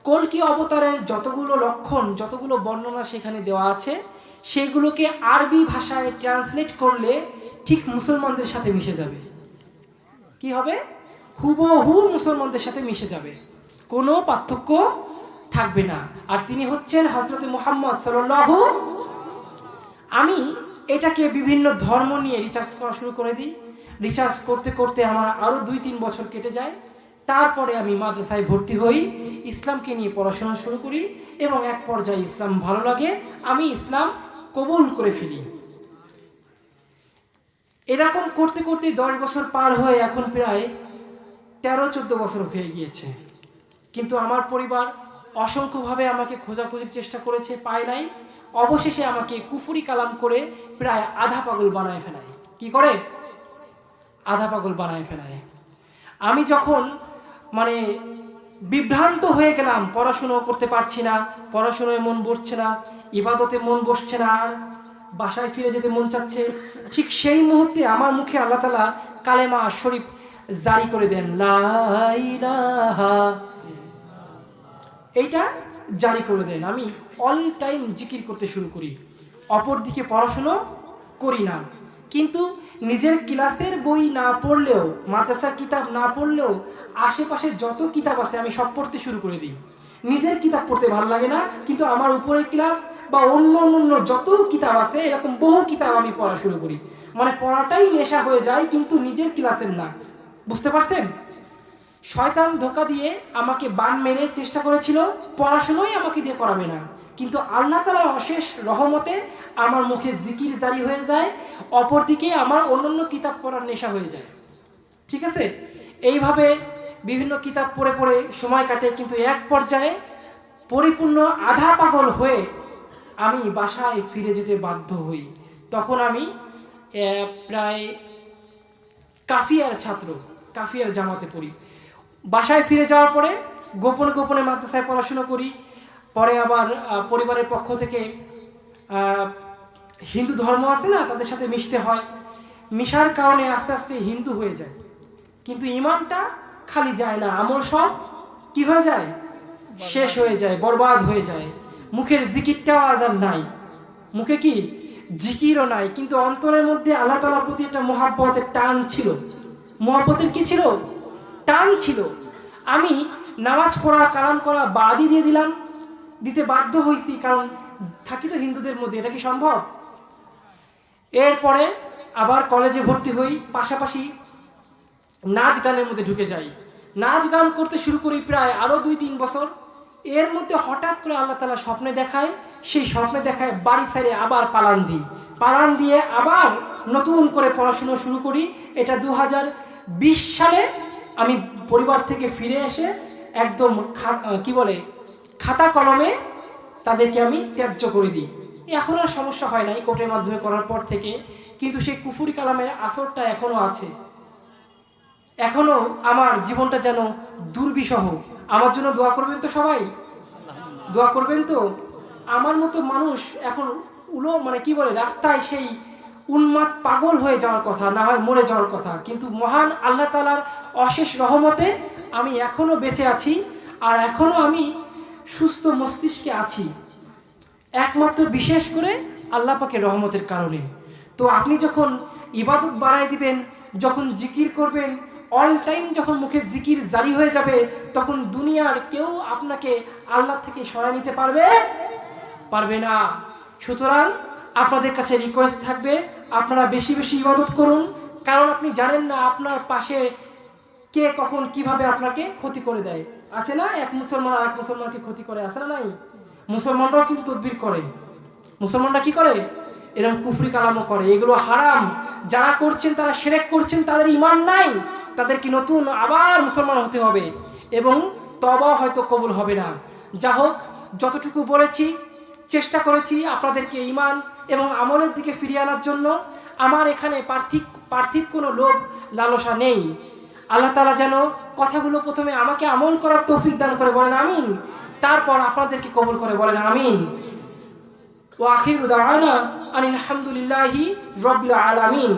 [SPEAKER 2] কল্কি অবতারের যতগুলো লক্ষণ, যতগুলো বর্ণনা সেখানে দেওয়া আছে, সেগুলোকে আরবি ভাষায় ট্রান্সলেট করলে ঠিক মুসলমানদের সাথে মিশে যাবে। কি হবে? হুবহু মুসলমানদের সাথে মিশে যাবে, কোনো পার্থক্য থাকবে না। আর তিনি হচ্ছেন হযরত মুহাম্মদ সাল্লাল্লাহু। আমি এটাকে বিভিন্ন ধর্ম নিয়ে রিসার্চ করা শুরু করে দিই। রিসার্চ করতে করতে আমার আরও 2-3 বছর কেটে যায়। তারপরে আমি মাদ্রাসায় ভর্তি হই, ইসলামকে নিয়ে পড়াশোনা শুরু করি এবং এক পর্যায়ে ইসলাম ভালো লাগে, আমি ইসলাম কবুল করে ফেলি। এরকম করতে করতে 10 বছর পার হয়ে এখন প্রায় 13-14 বছর হয়ে গিয়েছে। কিন্তু আমার পরিবার অসংখ্যভাবে আমাকে খোঁজাখুঁজির চেষ্টা করেছে, পায় নাই। অবশেষে আমাকে কুফরি কালাম করে প্রায় আধা পাগল বানায় ফেলায়। কি করে? আধা পাগল বানায় ফেলায়। আমি যখন মানে বিভ্রান্ত হয়ে গেলাম, পড়াশুনো করতে পারছি না, পড়াশোনায় মন বসছে না, ইবাদতে মন বসছে না, আর বাসায় ফিরে যেতে মন চাচ্ছে, ঠিক সেই মুহূর্তে আমার মুখে আল্লাহ তাআলা কালেমা শরীফ জারি করে দেন, লা ইলাহা, এইটা জারি করে দেন। আমি অল টাইম জিকির করতে শুরু করি, অপরদিকে পড়াশুনো করি না। কিন্তু নিজের ক্লাসের বই না পড়লেও, মাদ্রাসার কিতাব না পড়লেও, আশেপাশে যত কিতাব আছে আমি সব পড়তে শুরু করে দিই। নিজের কিতাব পড়তে ভালো লাগে না, কিন্তু আমার উপরের ক্লাস বা অন্য অন্য যত কিতাব আছে এরকম বহু কিতাব আমি পড়া শুরু করি। মানে পড়াটাই নেশা হয়ে যায়, কিন্তু নিজের ক্লাসের না। বুঝতে পারছেন? শয়তান ধোঁকা দিয়ে আমাকে বান মেরে চেষ্টা করেছিল, পড়াশোনাই আমাকে দিয়ে করাবে না। কিন্তু আল্লাহ তাআলার অশেষ রহমতে আমার মুখে জিকির জারি হয়ে যায়, অপরদিকে আমার অন্যান্য কিতাব পড়ার নেশা হয়ে যায়। ঠিক আছে? এইভাবে বিভিন্ন কিতাব পড়ে পড়ে সময় কাটে, কিন্তু এক পর্যায়ে পরিপূর্ণ আধা পাগল হয়ে আমি বাসায় ফিরে যেতে বাধ্য হই। তখন আমি প্রায় কাফিয়ার ছাত্র, কাফিয়ার জামাতে পড়ি। বাসায় ফিরে যাওয়ার পরে গোপনে গোপনে মাদ্রাসায় পড়াশোনা করি। পরে আবার পরিবারের পক্ষ থেকে হিন্দু ধর্ম আছে না, তাদের সাথে মিশতে হয়। মিশার কারণে আস্তে আস্তে হিন্দু হয়ে যায়, কিন্তু ইমানটা খালি যায় না, আমল সব কি হয়ে যায়? শেষ হয়ে যায়, বরবাদ হয়ে যায়। মুখের জিকিরটাও আজ আর নাই, মুখে কি জিকিরও নাই, কিন্তু অন্তরের মধ্যে আল্লাহ তাআলার প্রতি একটা মহাব্বতের টান ছিল। মহাব্বতের কি ছিল? টান ছিল। আমি নামাজ পড়া, কালাম করা বাদই দিয়ে দিলাম, দিতে বাধ্য হয়েছি, কারণ থাকি তো হিন্দুদের মধ্যে, এটা কি সম্ভব? এরপরে আবার কলেজে ভর্তি হই, পাশাপাশি নাচ গানের মধ্যে ঢুকে যাই। নাচ গান করতে শুরু করি প্রায় আরও 2-3 বছর। এর মধ্যে হঠাৎ করে আল্লাহ তাআলা স্বপ্নে দেখায়, সেই স্বপ্নে দেখায় বাড়ি ছেড়ে আবার পালান দিই। পালান দিয়ে আবার নতুন করে পড়াশুনো শুরু করি। এটা 2020 সালে আমি পরিবার থেকে ফিরে এসে একদম কি বলে খাতা কলমে তাদেরকে আমি ত্যায্য করে দিই। এখন আর সমস্যা হয় নাই কোর্টের মাধ্যমে করার পর থেকে, কিন্তু সেই কুফরি কালামের আসরটা এখনও আছে। এখনো আমার জীবনটা যেন দুর্বিষহ। আমার জন্য দোয়া করবেন তো সবাই? দোয়া করবেন তো? আমার মতো মানুষ এখন মানে কি বলে রাস্তায় সেই উন্মাদ পাগল হয়ে যাওয়ার কথা, না হয় মরে যাওয়ার কথা, কিন্তু মহান আল্লাহ তাআলার অশেষ রহমতে আমি এখনো বেঁচে আছি, আর এখনো আমি সুস্থ মস্তিষ্কে আছি, একমাত্র বিশেষ করে আল্লাহ পাকের রহমতের কারণে। তো আপনি যখন ইবাদত বাড়ায় দিবেন, যখন জিকির করবেন, অল টাইম যখন মুখে জিকির জারি হয়ে যাবে, তখন দুনিয়ার কেউ আপনাকে আল্লাহ থেকে সরায় নিতে পারবে না। সুতরাং আপনাদের কাছে রিকোয়েস্ট থাকবে, আপনারা বেশি বেশি ইবাদত করুন, কারণ আপনি জানেন না আপনার পাশে কে কখন কিভাবে আপনাকে ক্ষতি করে দেয়। আছে না, এক মুসলমান আর এক মুসলমানকে ক্ষতি করে, আছে না নাই? মুসলমানরাও কিন্তু তদবির করে। মুসলমানরা কি করে? এরকম কুফরি কালামও করে। এগুলো হারাম। যারা করছেন তারা শিরক করছেন, তাদের ঈমান নাই, তাদের কি নতুন আবার মুসলমান হতে হবে এবং তওবা হয়তো কবুল হবে না। যা হোক, যতটুকু বলেছি চেষ্টা করেছি আপনাদেরকে ঈমান এবং আমলের দিকে ফিরিয়ে আনার জন্য। আমার এখানে পার্থিব কোনো লোভ লালসা নেই। আল্লাহ তাআলা যেন কথাগুলো প্রথমে আমাকে আমল করার তৌফিক দান করে, বলেন আমিন। তারপর আপনাদেরকে কবুল করে, বলেন আমিন। ওয়া আখিরু দাওয়ানা আনিল হামদুলিল্লাহি রাব্বিল আলামিন।